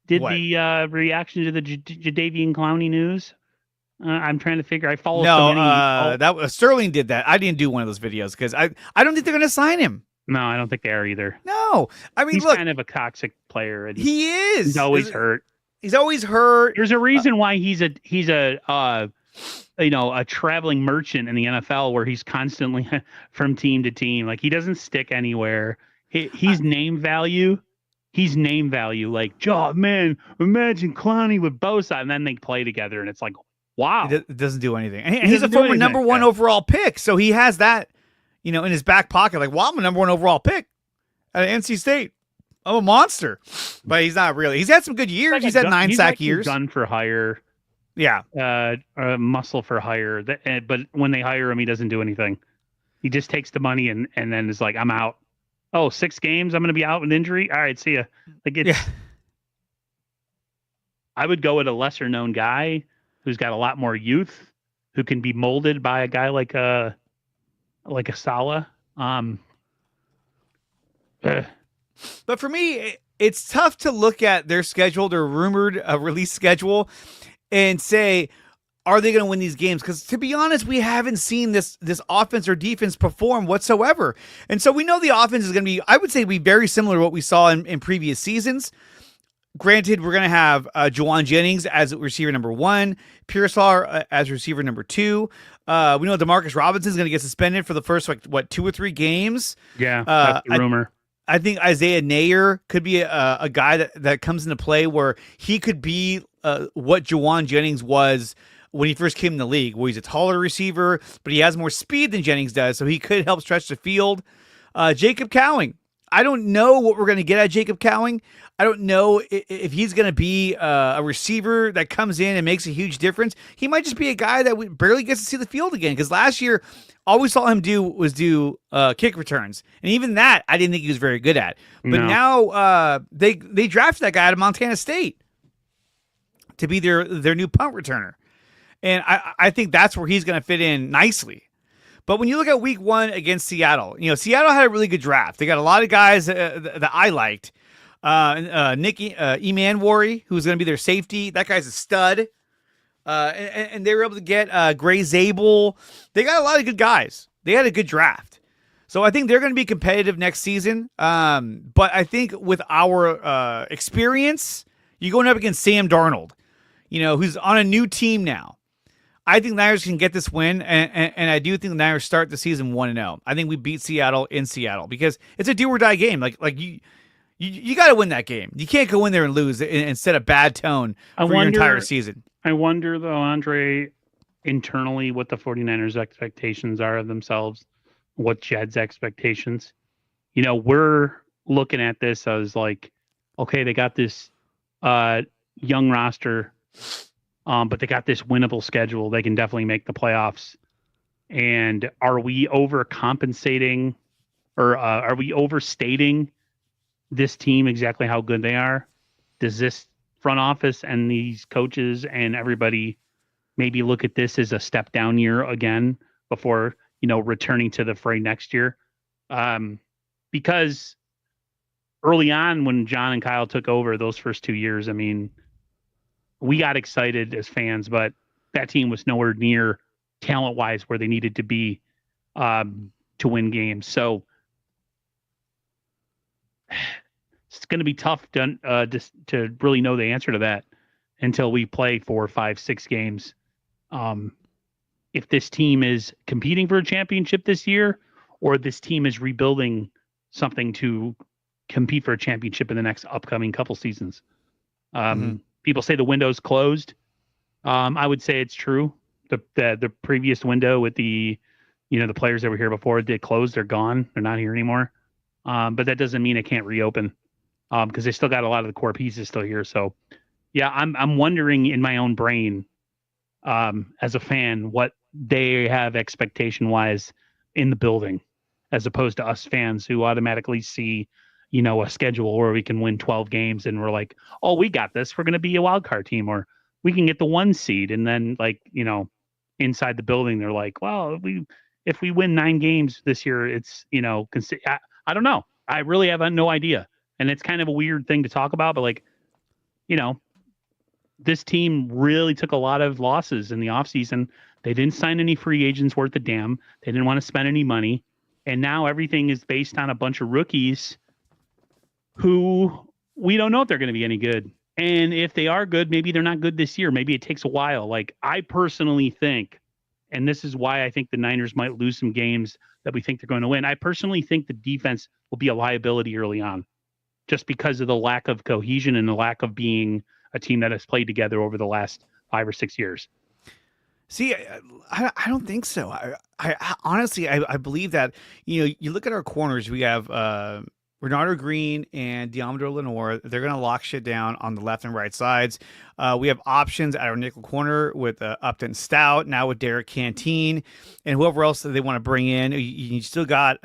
did the reaction to the Jadeveon Clowney news? I'm trying to figure. I follow so many. That was Sterling did that. I didn't do one of those videos because I don't think they're going to sign him. No, I don't think they are either. No, I mean, he's look, kind of a toxic player. And he is. He's always hurt. He's always hurt. There's a reason why he's a traveling merchant in the NFL where he's constantly from team to team. Like, he doesn't stick anywhere. He's name value. He's name value. Like, man, imagine Clowney with Bosa, and then they play together, and it's like, wow. It doesn't do anything. And he's a former number one overall pick, so he has that, in his back pocket. Like, well, I'm a number one overall pick at NC State. I'm a monster. But he's not really. He's had some good years. He's had 9 sack years. Gun for hire. Yeah. Muscle for hire. But when they hire him, he doesn't do anything. He just takes the money and then is like, I'm out. Oh, 6 games? I'm going to be out with injury? All right, see ya. Like, it's, yeah. I would go with a lesser known guy who's got a lot more youth, who can be molded by a guy like a Saleh. But for me, it's tough to look at their schedule, their rumored release schedule, and say, are they going to win these games? Because to be honest, we haven't seen this offense or defense perform whatsoever. And so we know the offense is going to be, I would say, be very similar to what we saw in previous seasons. Granted, we're going to have Juwan Jennings as receiver number 1, Pearsall as receiver number 2. We know Demarcus Robinson is going to get suspended for the first 2 or 3 games. Yeah, that's the rumor. I think Isaiah Nayer could be a guy that comes into play where he could be what Juwan Jennings was when he first came in the league, where he's a taller receiver, but he has more speed than Jennings does, so he could help stretch the field. Jacob Cowing. I don't know what we're going to get at Jacob Cowing. I don't know if he's going to be a receiver that comes in and makes a huge difference. He might just be a guy that barely gets to see the field again, because last year, all we saw him do kick returns. And even that, I didn't think he was very good at. But now they drafted that guy out of Montana State. to be their new punt returner. And I think that's where he's going to fit in nicely. But when you look at week 1 against Seattle, Seattle had a really good draft. They got a lot of guys that I liked. Nicky Emanwari, who's going to be their safety. That guy's a stud. And they were able to get Gray Zabel. They got a lot of good guys. They had a good draft. So I think they're going to be competitive next season. But I think with our experience, you're going up against Sam Darnold, who's on a new team now. I think the Niners can get this win, and I do think the Niners start the season 1-0. I think we beat Seattle in Seattle because it's a do or die game. Like you got to win that game. You can't go in there and lose and set a bad tone for your entire season. I wonder, though, Andre, internally what the 49ers' expectations are of themselves, what Jed's expectations. We're looking at this as like, okay, they got this young roster, but they got this winnable schedule. They can definitely make the playoffs. And are we overcompensating or are we overstating this team exactly how good they are? Does this front office and these coaches and everybody maybe look at this as a step down year again before, returning to the fray next year? Because early on when John and Kyle took over those first 2 years, I mean, we got excited as fans, but that team was nowhere near talent-wise where they needed to be to win games. So it's going to be tough to really know the answer to that until we play 4, 5, 6 games. If this team is competing for a championship this year, or this team is rebuilding something to compete for a championship in the next upcoming couple seasons. People say the window's closed. I would say it's true. The previous window with the players that were here before, they closed. They're gone. They're not here anymore. But that doesn't mean it can't reopen because they still got a lot of the core pieces still here. So, yeah, I'm wondering in my own brain as a fan what they have expectation wise in the building, as opposed to us fans who automatically see a schedule where we can win 12 games and we're like, oh, we got this. We're going to be a wild card team, or we can get the 1 seed. And then inside the building, they're like, well, if we win 9 games this year, it's, I don't know. I really have no idea. And it's kind of a weird thing to talk about, but this team really took a lot of losses in the offseason. They didn't sign any free agents worth a damn. They didn't want to spend any money. And now everything is based on a bunch of rookies who we don't know if they're going to be any good. And if they are good, maybe they're not good this year. Maybe it takes a while. Like, I personally think, and this is why I think the Niners might lose some games that we think they're going to win. I personally think the defense will be a liability early on just because of the lack of cohesion and the lack of being a team that has played together over the last 5 or 6 years. See, I don't think so. I honestly, I believe that, you look at our corners, we have Renardo Green and Deommodore Lenoir. They're going to lock shit down on the left and right sides. We have options at our nickel corner with Upton Stout, now with Derek Canteen, and whoever else they want to bring in. You still got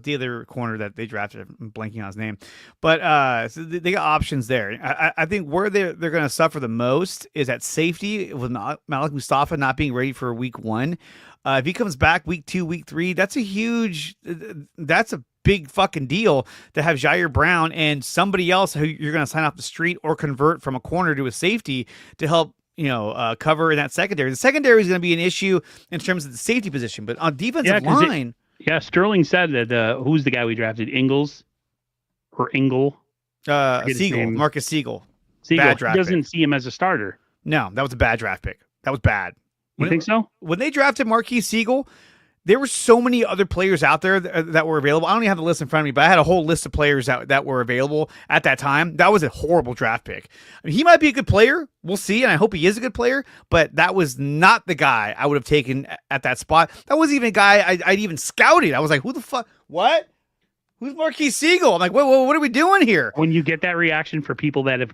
the other corner that they drafted. I'm blanking on his name. But so they got options there. I think where they're going to suffer the most is at safety with Malik Mustafa not being ready for week 1. If he comes back week 2, week 3, that's a big fucking deal to have Jair Brown and somebody else who you're going to sign off the street or convert from a corner to a safety to help cover in that secondary. The secondary is going to be an issue in terms of the safety position, but on defensive line. Sterling said that who's the guy we drafted? Ingle? Siegel, Marcus Siegel. Bad draft. He doesn't see him as a starter. No, that was a bad draft pick. That was bad. You think so? When they drafted Marquise Siegel, there were so many other players out there that were available. I don't even have the list in front of me, but I had a whole list of players that were available at that time. That was a horrible draft pick. I mean, he might be a good player. We'll see, and I hope he is a good player, but that was not the guy I would have taken at that spot. That wasn't even a guy I'd even scouted. I was like, who the fuck? What? Who's Marquise Siegel? I'm like, what are we doing here? When you get that reaction for people that have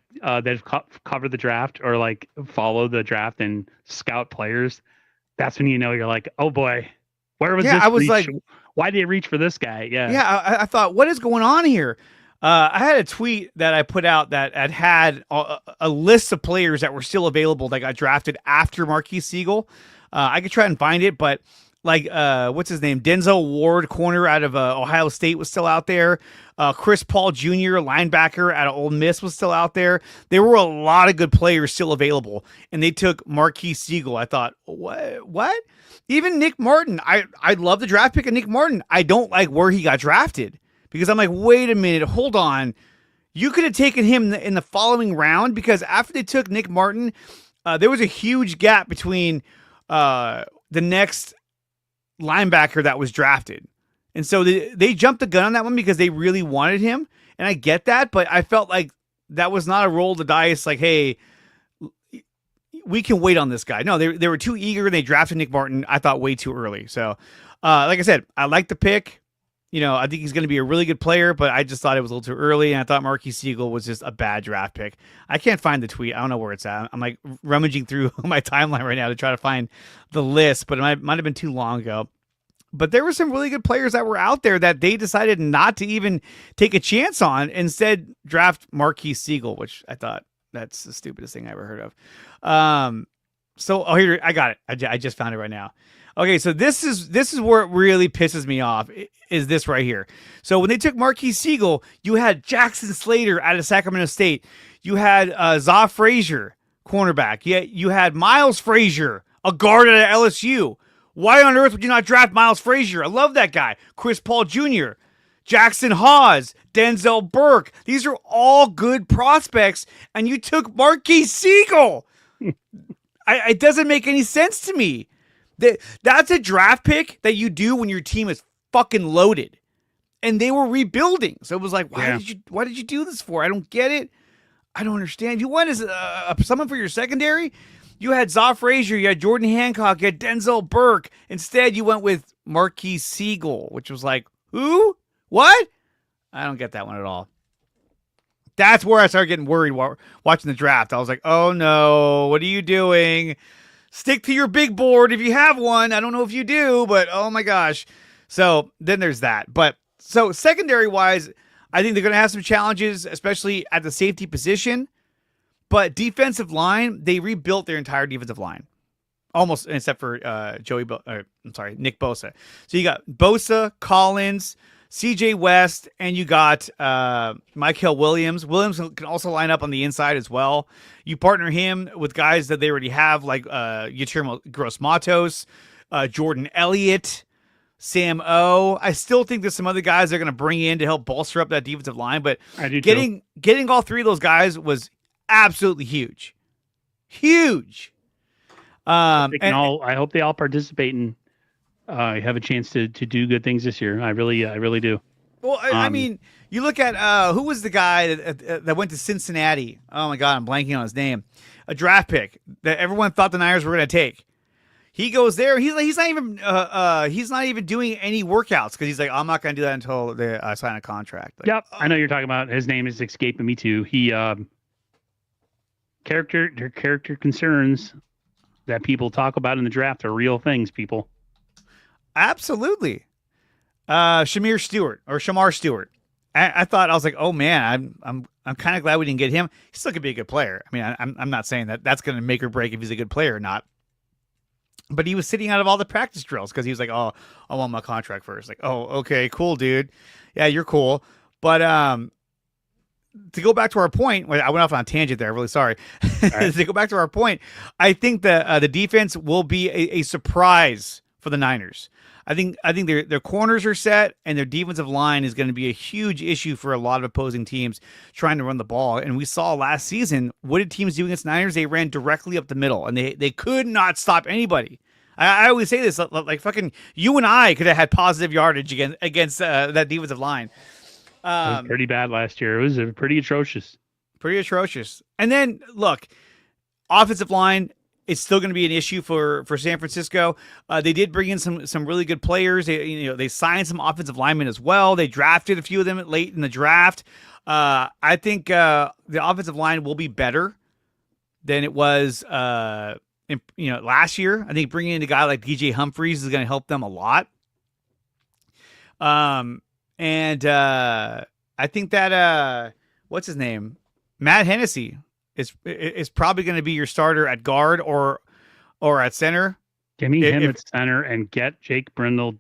covered the draft or like follow the draft and scout players, that's when you're like, oh boy. Where was this? I was reach? like, why did they reach for this guy? I thought, what is going on here? I had a tweet that I put out that had a list of players that were still available that got drafted after Marquise Siegel. I could try and find it, but like, what's his name? Denzel Ward, corner out of Ohio State, was still out there. Chris Paul Jr., linebacker out of Ole Miss, was still out there. There were a lot of good players still available, and they took Marquise Siegel. I thought, what? Even Nick Martin. I love the draft pick of Nick Martin. I don't like where he got drafted. Because I'm like, wait a minute, hold on. You could have taken him in the following round, because after they took Nick Martin, there was a huge gap between the next linebacker that was drafted. And so they jumped the gun on that one because they really wanted him. And I get that, but I felt like that was not a roll of the dice like, hey, we can wait on this guy. No, they were too eager and they drafted Nick Martin, I thought, way too early. So, like I said, I like the pick. You know, I think he's going to be a really good player, but I just thought it was a little too early, and I thought Marquise Siegel was just a bad draft pick. I can't find the tweet. I don't know where it's at. I'm like rummaging through my timeline right now to try to find the list, but it might have been too long ago. But there were some really good players that were out there that they decided not to even take a chance on, instead draft Marquise Siegel, which I thought that's the stupidest thing I ever heard of. Here, I got it. I just found it right now. Okay, so this is where it really pisses me off, is this right here. So when they took Marquise Siegel, you had Jackson Slater out of Sacramento State. You had Zaw Frazier, cornerback. You had Miles Frazier, a guard at LSU. Why on earth would you not draft Miles Frazier? I love that guy. Chris Paul Jr., Jackson Hawes, Denzel Burke. These are all good prospects, and you took Marquise Siegel. It doesn't make any sense to me. That's a draft pick that you do when your team is fucking loaded, and they were rebuilding. So it was like, why did you do this for? I don't get it. I don't understand. You went as someone for your secondary. You had Zaw Frazier, you had Jordan Hancock, you had Denzel Burke. Instead, you went with Marquise Siegel, which was like, who? What? I don't get that one at all. That's where I started getting worried watching the draft. I was like, oh no, what are you doing? Stick to your big board if you have one. I don't know if you do, but oh my gosh. So then there's that. But so secondary wise, I think they're going to have some challenges, especially at the safety position. But defensive line, they rebuilt their entire defensive line, almost, except for Nick Bosa. So you got Bosa, Collins, CJ West, and you got Mykel Williams. Williams can also line up on the inside as well. You partner him with guys that they already have, like Yeturmo Gross-Matos, Jordan Elliott, Sam O. I still think there's some other guys they're going to bring in to help bolster up that defensive line, but getting all three of those guys was absolutely huge. Huge. I hope they all participate and have a chance to do good things this year. I really do. Well, I mean, you look at who was the guy that went to Cincinnati? Oh my God, I'm blanking on his name. A draft pick that everyone thought the Niners were going to take. He goes there. He's not even doing any workouts because he's like, I'm not going to do that until they sign a contract. Like, yep, I know you're talking about. His name is escaping me too. He character concerns that people talk about in the draft are real things, people. Absolutely. Shamar Stewart. I thought, I was like, oh man, I'm kind of glad we didn't get him. He still could be a good player. I mean, I'm not saying that that's going to make or break if he's a good player or not. But he was sitting out of all the practice drills because he was like, oh, I want my contract first. Like, oh, okay, cool, dude. Yeah, you're cool. But to go back to our point, I went off on a tangent there. I'm really sorry. Right. To go back to our point, I think the defense will be a surprise for the Niners. I think their corners are set, and their defensive line is going to be a huge issue for a lot of opposing teams trying to run the ball. And we saw last season, what did teams do against Niners? They ran directly up the middle, and they could not stop anybody. I always say this, like fucking you and I could have had positive yardage against that defensive line. It was pretty bad last year. It was pretty atrocious. And then look, offensive line, it's still going to be an issue for San Francisco. They did bring in some really good players. They signed some offensive linemen as well. They drafted a few of them late in the draft. I think the offensive line will be better than it was last year. I think bringing in a guy like DJ Humphries is going to help them a lot. And I think that what's his name, Matt Hennessy is probably going to be your starter at guard or at center. Give me him at center and get Jake Brindle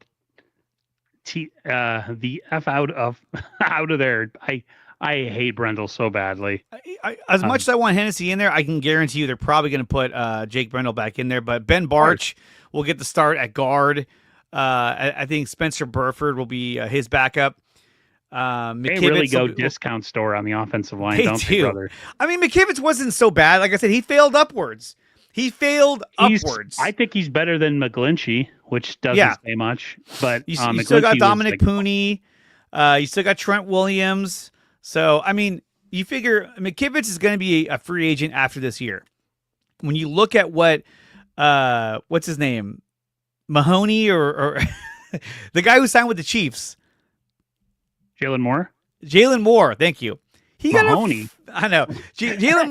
the F out of there. I hate Brindle so badly. As much as I want Hennessy in there, I can guarantee you they're probably going to put Jake Brindle back in there. But Ben Barch will get the start at guard. I think Spencer Burford will be his backup. They really go discount store on the offensive line, don't they, brother? I mean, McKivitz wasn't so bad. Like I said, he failed upwards. Upwards. I think he's better than McGlinchey, which doesn't say much. But you still got Dominic Pooney. You still got Trent Williams. So, I mean, you figure McKivitz is going to be a free agent after this year. When you look at what's his name? Mahoney or the guy who signed with the Chiefs. Jalen Moore. Thank you. Mahoney. I know. Jalen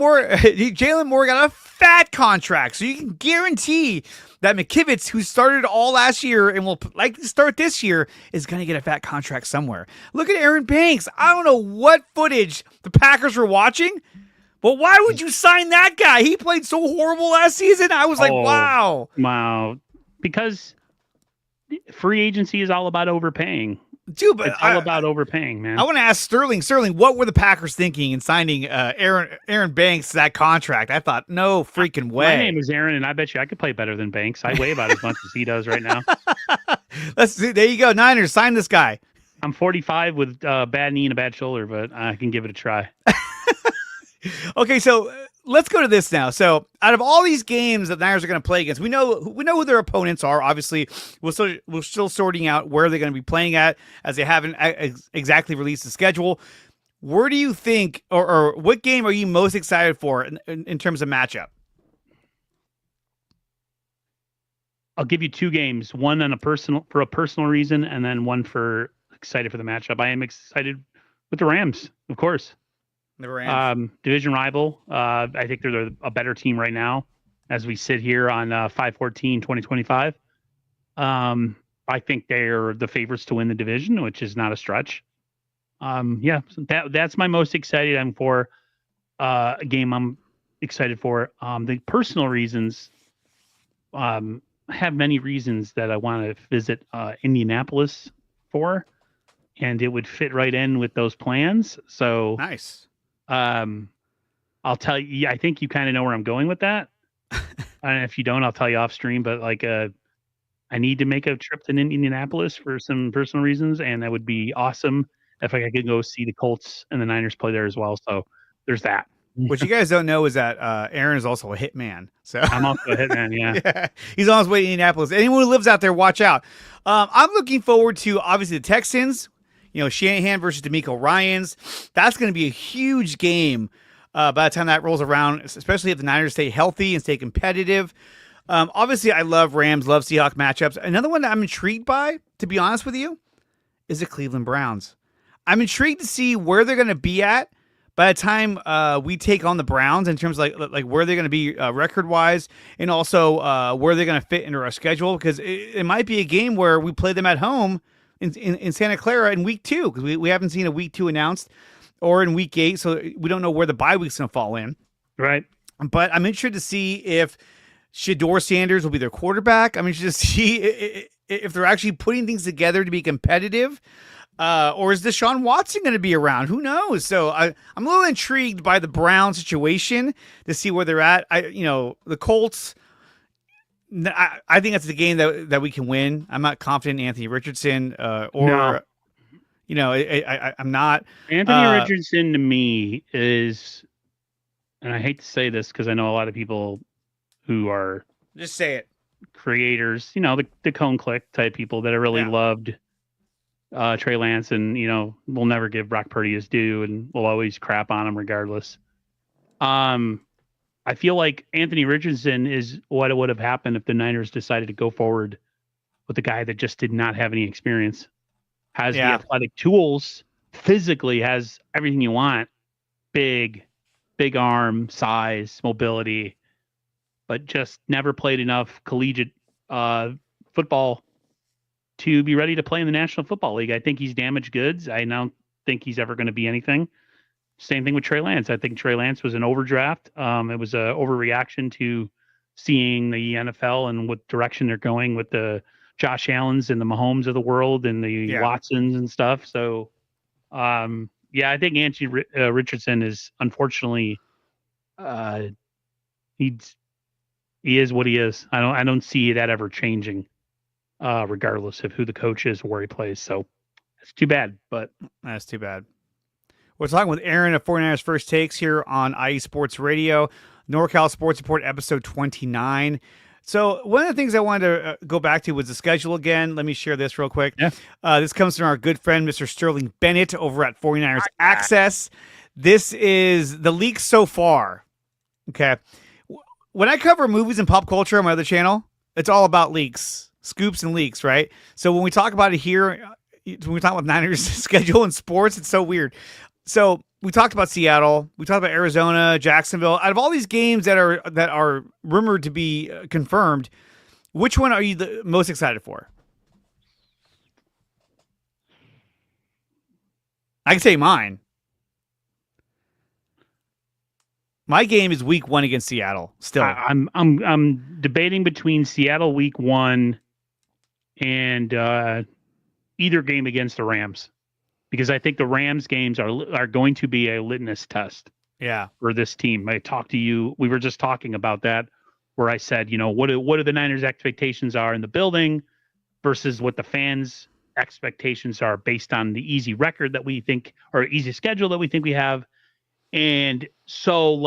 Moore got a fat contract. So you can guarantee that McKivitz, who started all last year and will likely start this year, is going to get a fat contract somewhere. Look at Aaron Banks. I don't know what footage the Packers were watching, but why would you sign that guy? He played so horrible last season. I was like, wow. Wow. Because free agency is all about overpaying. Dude, but it's all about overpaying, man. I want to ask Sterling. Sterling, what were the Packers thinking in signing Aaron Banks to that contract? I thought, no freaking way. My name is Aaron, and I bet you I could play better than Banks. I weigh about as much as he does right now. There you go, Niners. Sign this guy. I'm 45 with a bad knee and a bad shoulder, but I can give it a try. Okay, so let's go to this now. So, out of all these games that the Niners are going to play against, we know who their opponents are. Obviously, we're still sorting out where they're going to be playing at, as they haven't exactly released the schedule. Where do you think, or what game are you most excited for in terms of matchup? I'll give you two games. One for a personal reason, and then one for excited for the matchup. I am excited with the Rams, of course. The Rams. Division rival. I think they're a better team right now as we sit here on 5/14/2025. I think they're the favorites to win the division, which is not a stretch. That's my most excited. I'm for a game I'm excited for. The personal reasons, I have many reasons that I want to visit Indianapolis for, and it would fit right in with those plans. So nice. I'll tell you, I think you kind of know where I'm going with that. And if you don't, I'll tell you off stream, but I need to make a trip to Indianapolis for some personal reasons. And that would be awesome if I could go see the Colts and the Niners play there as well. So there's that. What you guys don't know is that Aaron is also a hitman. So I'm also a hitman. Yeah. He's on his way to Indianapolis. Anyone who lives out there, watch out. I'm looking forward to obviously the Texans. Shanahan versus D'Amico Ryans. That's going to be a huge game by the time that rolls around, especially if the Niners stay healthy and stay competitive. Obviously, I love Rams, love Seahawks matchups. Another one that I'm intrigued by, to be honest with you, is the Cleveland Browns. I'm intrigued to see where they're going to be at by the time we take on the Browns in terms of like where they're going to be record-wise, and also where they're going to fit into our schedule, because it might be a game where we play them at home in Santa Clara in week 2, because we haven't seen a week 2 announced, or in week 8, so we don't know where the bye week's going to fall in. Right. But I'm interested to see if Shedeur Sanders will be their quarterback. I'm interested to see if they're actually putting things together to be competitive, or is Deshaun Watson going to be around? Who knows? So I'm a little intrigued by the Brown situation to see where they're at. The Colts, I think that's the game that we can win. I'm not confident in Anthony Richardson, I'm not. Anthony Richardson to me is, and I hate to say this because I know a lot of people who are just say it creators, the Cone Click type people that have really loved Trey Lance, and we'll never give Brock Purdy his due, and we'll always crap on him regardless. I feel like Anthony Richardson is what would have happened if the Niners decided to go forward with a guy that just did not have any experience, has the athletic tools, physically has everything you want, big arm, size, mobility, but just never played enough collegiate football to be ready to play in the National Football League. I think he's damaged goods. I don't think he's ever going to be anything. Same thing with Trey Lance. I think Trey Lance was an overdraft. It was an overreaction to seeing the NFL and what direction they're going with the Josh Allens and the Mahomes of the world and the Watsons and stuff. So, I think Anthony Richardson is unfortunately, he is what he is. I don't see that ever changing, regardless of who the coach is or where he plays. So it's too bad, but that's too bad. We're talking with Aaron of 49ers First Takes here on IE Sports Radio, NorCal Sports Report, episode 29. So one of the things I wanted to go back to was the schedule again. Let me share this real quick. Yeah. This comes from our good friend, Mr. Sterling Bennett over at 49ers Access. This is the leaks so far. Okay. When I cover movies and pop culture on my other channel, it's all about leaks, scoops and leaks, right? So when we talk about it here, when we talk about Niners schedule and sports, it's so weird. So we talked about Seattle, we talked about Arizona, Jacksonville. Out of all these games that are rumored to be confirmed, which one are you the most excited for? I can say mine. My game is week 1 against Seattle. Still, I'm debating between Seattle week 1 and either game against the Rams, because I think the Rams games are going to be a litmus test. Yeah, for this team. I talked to you. We were just talking about that, where I said, what are the Niners' expectations are in the building versus what the fans' expectations are based on the easy record that we think, or easy schedule that we think we have. And so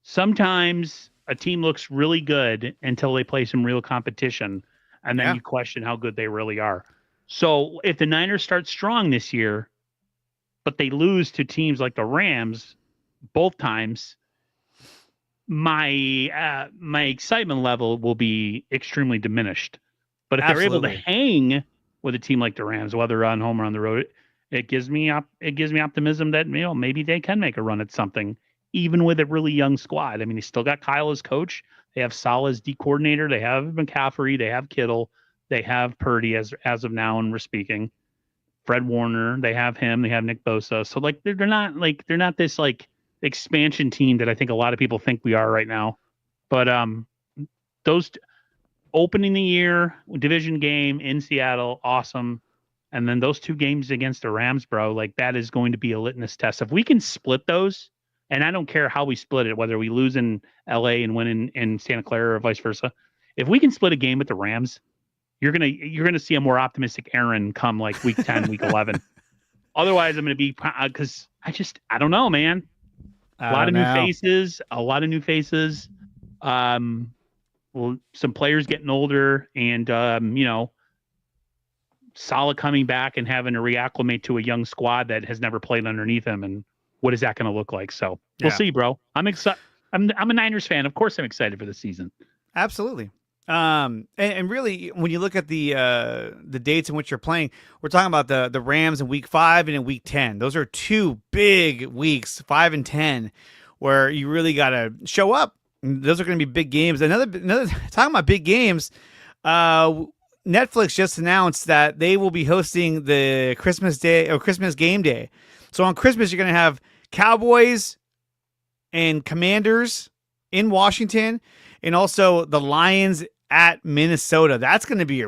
sometimes a team looks really good until they play some real competition, and then you question how good they really are. So if the Niners start strong this year, but they lose to teams like the Rams both times, my excitement level will be extremely diminished. But if they're able to hang with a team like the Rams, whether on home or on the road, it gives me optimism that maybe they can make a run at something, even with a really young squad. I mean, they still got Kyle as coach. They have Salah as D coordinator. They have McCaffrey. They have Kittle. They have Purdy as of now, and we're speaking. Fred Warner. They have him. They have Nick Bosa. So they're not this expansion team that I think a lot of people think we are right now. But those opening the year division game in Seattle, awesome. And then those 2 games against the Rams, bro, that is going to be a litmus test. If we can split those, and I don't care how we split it, whether we lose in LA and win in Santa Clara or vice versa. If we can split a game with the Rams, you're gonna see a more optimistic Aaron come week 10, week 11. Otherwise, I'm gonna be, because I don't know, man. A lot of new faces. Well, some players getting older, and Salah coming back and having to reacclimate to a young squad that has never played underneath him, and what is that going to look like? So we'll see, bro. I'm excited. I'm a Niners fan. Of course, I'm excited for the season. Absolutely. And really, when you look at the dates in which you're playing, we're talking about the Rams in week 5 and in week 10. Those are 2 big weeks, 5 and 10, where you really got to show up. Those are going to be big games. Another talking about big games. Netflix just announced that they will be hosting the Christmas game day. So on Christmas, you're going to have Cowboys and Commanders in Washington, and also the Lions at Minnesota. That's going to be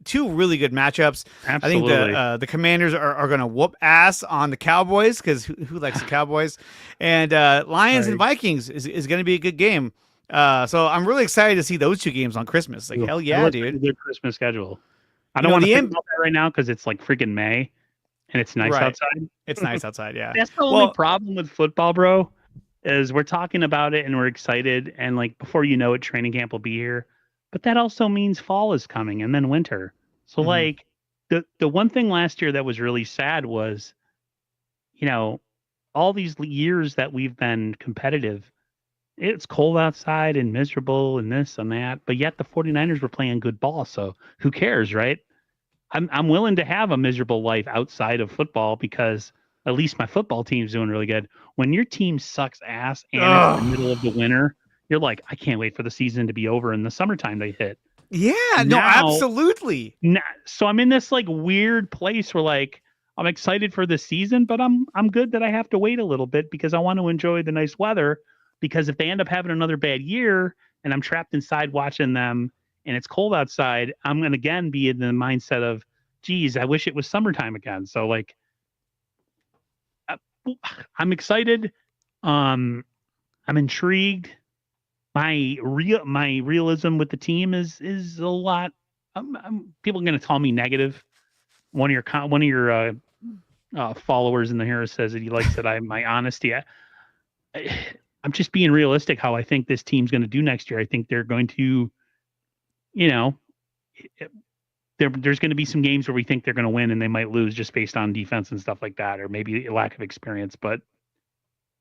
two really good matchups. Absolutely. I think the Commanders are going to whoop ass on the Cowboys, because who likes the Cowboys? And Lions and Vikings is going to be a good game. So I'm really excited to see those 2 games on Christmas. Hell yeah, dude. Good Christmas schedule. I don't want to think about that right now because it's freaking May and it's nice outside. It's nice outside, yeah. That's the only problem with football, bro, is we're talking about it and we're excited, and before you know it, training camp will be here. But that also means fall is coming and then winter. So the one thing last year that was really sad was, all these years that we've been competitive, it's cold outside and miserable and this and that, but yet the 49ers were playing good ball. So who cares, right? I'm willing to have a miserable life outside of football, because at least my football team's doing really good. When your team sucks ass and it's in the middle of the winter, you're like, I can't wait for the season to be over in the summertime they hit. Yeah, no, absolutely. So I'm in this weird place where I'm excited for the season, but I'm good that I have to wait a little bit because I want to enjoy the nice weather. Because if they end up having another bad year and I'm trapped inside watching them and it's cold outside, I'm going to again be in the mindset of, geez, I wish it was summertime again. So like, I'm excited. I'm intrigued. My realism with the team is a lot. People are going to call me negative. One of your followers in the here says that he likes that my honesty. I'm just being realistic how I think this team's going to do next year. I think they're going to, there's going to be some games where we think they're going to win and they might lose just based on defense and stuff like that, or maybe a lack of experience. But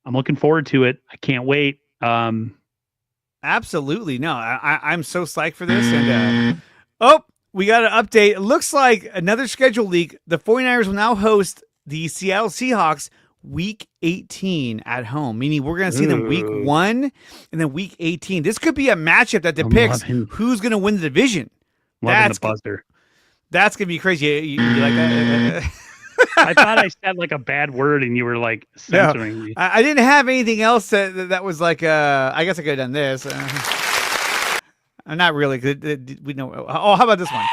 I'm looking forward to it. I can't wait. Absolutely. No, I'm so psyched for this. And we got an update. It looks like another schedule leak. The 49ers will now host the Seattle Seahawks week 18 at home, meaning we're going to see them week 1 and then week 18. This could be a matchup that depicts who's going to win the division. That's the buzzer. That's going to be crazy. You like that? I thought I said like a bad word and you were like censoring me. I didn't have anything else that was like, I guess I could have done this. Not really. We know. Oh, how about this one?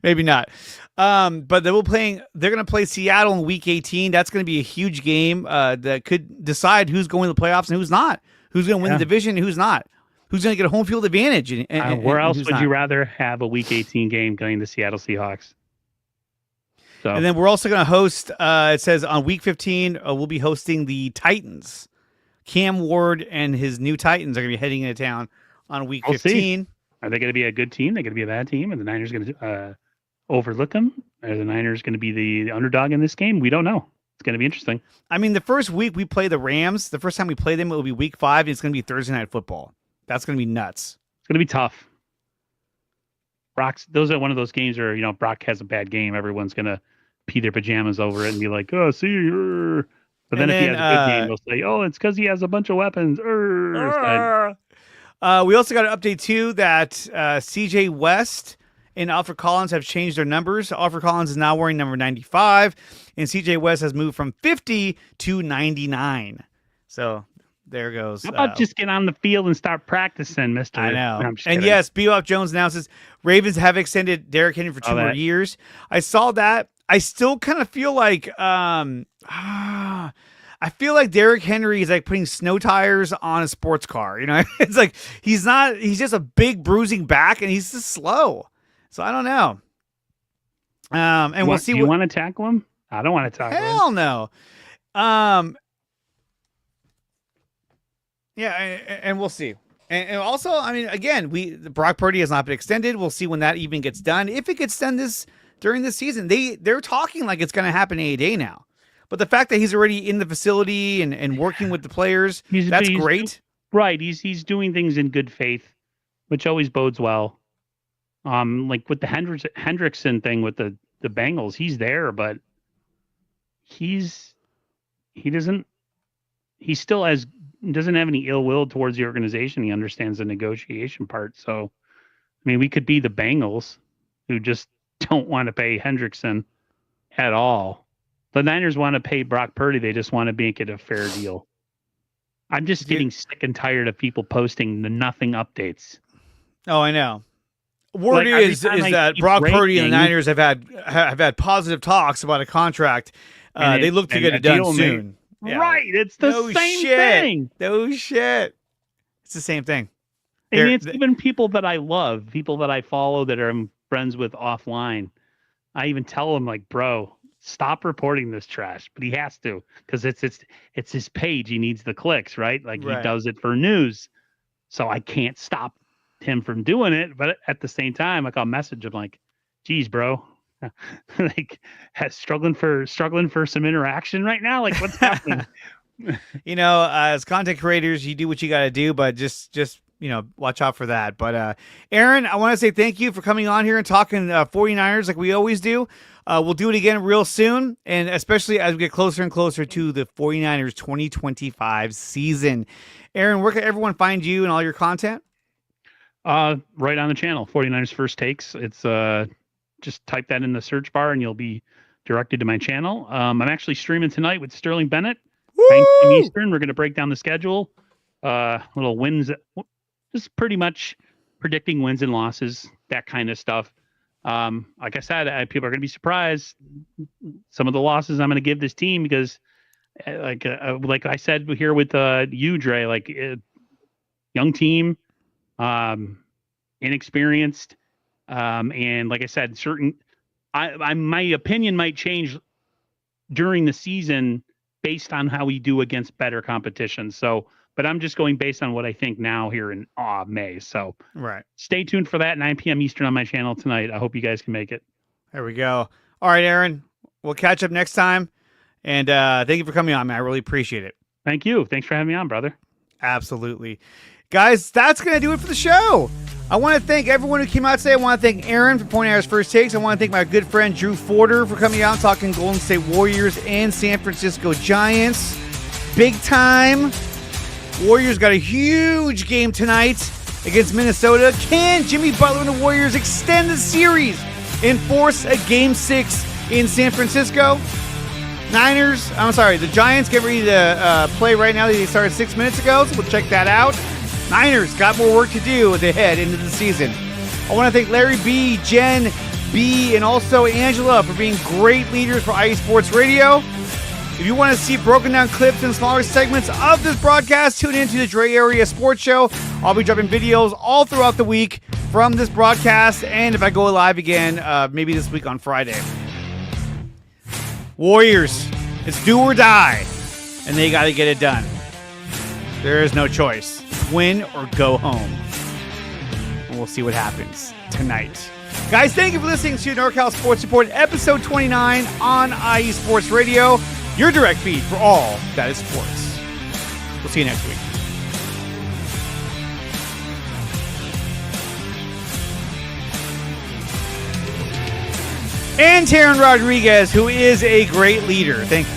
Maybe not. But they're going to play Seattle in week 18. That's going to be a huge game that could decide who's going to the playoffs and who's not. Who's going to win the division and who's not. Who's going to get a home field advantage. Where else would you rather have a week 18 game going to Seattle Seahawks? So. And then we're also going to host, it says on week 15, we'll be hosting the Titans. Cam Ward and his new Titans are going to be heading into town on week 15. Are they going to be a good team? They're going to be a bad team? And the Niners going to overlook them? Are the Niners going to be the underdog in this game? We don't know. It's going to be interesting. I mean, the first week we play the Rams. The first time we play them, it will be week 5. And it's going to be Thursday Night Football. That's going to be nuts. It's going to be tough. Those are one of those games where, Brock has a bad game. Everyone's going to pee their pajamas over it and be like, oh, see you. But then if he has a good game, they'll say, oh, it's because he has a bunch of weapons. We also got an update, too, that CJ West and Alfred Collins have changed their numbers. Alfred Collins is now wearing number 95, and CJ West has moved from 50 to 99. So there goes. How about just get on the field and start practicing, mister? I know. No, and kidding. Yes, Bebop Jones announces Ravens have extended Derrick Henry for 2 more years. I saw that. I still kind of feel like I feel like Derrick Henry is like putting snow tires on a sports car. It's like he's just a big bruising back and he's just slow. So I don't know. And we'll see. Do you want to tackle him? I don't want to tackle him. Hell no. Yeah, and we'll see. And also, I mean, again, Brock Purdy has not been extended. We'll see when that even gets done. If it gets done during this season, they're talking like it's going to happen any day now. But the fact that he's already in the facility and working with the players, that's great. Right. He's doing things in good faith, which always bodes well. Like with the Hendrickson thing with the Bengals, he's there, but he doesn't have any ill will towards the organization. He understands the negotiation part. So, I mean, we could be the Bengals who just don't want to pay Hendrickson at all. The Niners want to pay Brock Purdy. They just want to make it a fair deal. I'm just getting sick and tired of people posting the nothing updates. Oh, I know. Word is that Brock Purdy and the Niners have had positive talks about a contract. They look to get it done soon. Yeah. Right. It's the same thing. No shit. It's the same thing. And it's even people that I love, people that I follow that I'm friends with offline. I even tell them like, bro, stop reporting this trash. But he has to because it's his page. He needs the clicks, right? Like he does it for news. So I can't stop him from doing it. But at the same time, like I'll message him like, geez, bro. Like struggling for some interaction right now. Like what's happening? As content creators, you do what you got to do, but just watch out for that. But Aaron, I want to say thank you for coming on here and talking 49ers like we always do. We'll do it again real soon, and especially as we get closer and closer to the 49ers 2025 season. Aaron, where can everyone find you and all your content? Right on the channel, 49ers First Takes. It's just type that in the search bar and you'll be directed to my channel. I'm actually streaming tonight with Sterling Bennett. 9 p.m. Eastern. We're going to break down the schedule. Little wins, just pretty much predicting wins and losses, that kind of stuff. Like I said, people are going to be surprised some of the losses I'm going to give this team because, like I said here with you, Dre, like young team, inexperienced, and like I said, my opinion might change during the season based on how we do against better competition. So, but I'm just going based on what I think now here in May. So right. Stay tuned for that 9 p.m. Eastern on my channel tonight. I hope you guys can make it. There we go. All right, Aaron, we'll catch up next time. And thank you for coming on, man. I really appreciate it. Thank you. Thanks for having me on, brother. Absolutely. Guys, that's going to do it for the show. I want to thank everyone who came out today. I want to thank Aaron for pointing out his first takes. I want to thank my good friend Drew Foerder for coming out and talking Golden State Warriors and San Francisco Giants. Big time. Warriors got a huge game tonight against Minnesota. Can Jimmy Butler and the Warriors extend the series and force a Game 6 in San Francisco? The Giants get ready to play right now. They started 6 minutes ago, so we'll check that out. Niners got more work to do as they head into the season. I want to thank Larry B, Jen B, and also Angela for being great leaders for IE Sports Radio. If you want to see broken down clips and smaller segments of this broadcast, tune into the Dre Area Sports Show. I'll be dropping videos all throughout the week from this broadcast, and if I go live again, maybe this week on Friday. Warriors, it's do or die, and they got to get it done. There is no choice. Win or go home. And we'll see what happens tonight. Guys, thank you for listening to NorCal Sports Report, episode 29 on IE Sports Radio, your direct feed for all that is sports. We'll see you next week. And Taryn Rodriguez, who is a great leader. Thank you.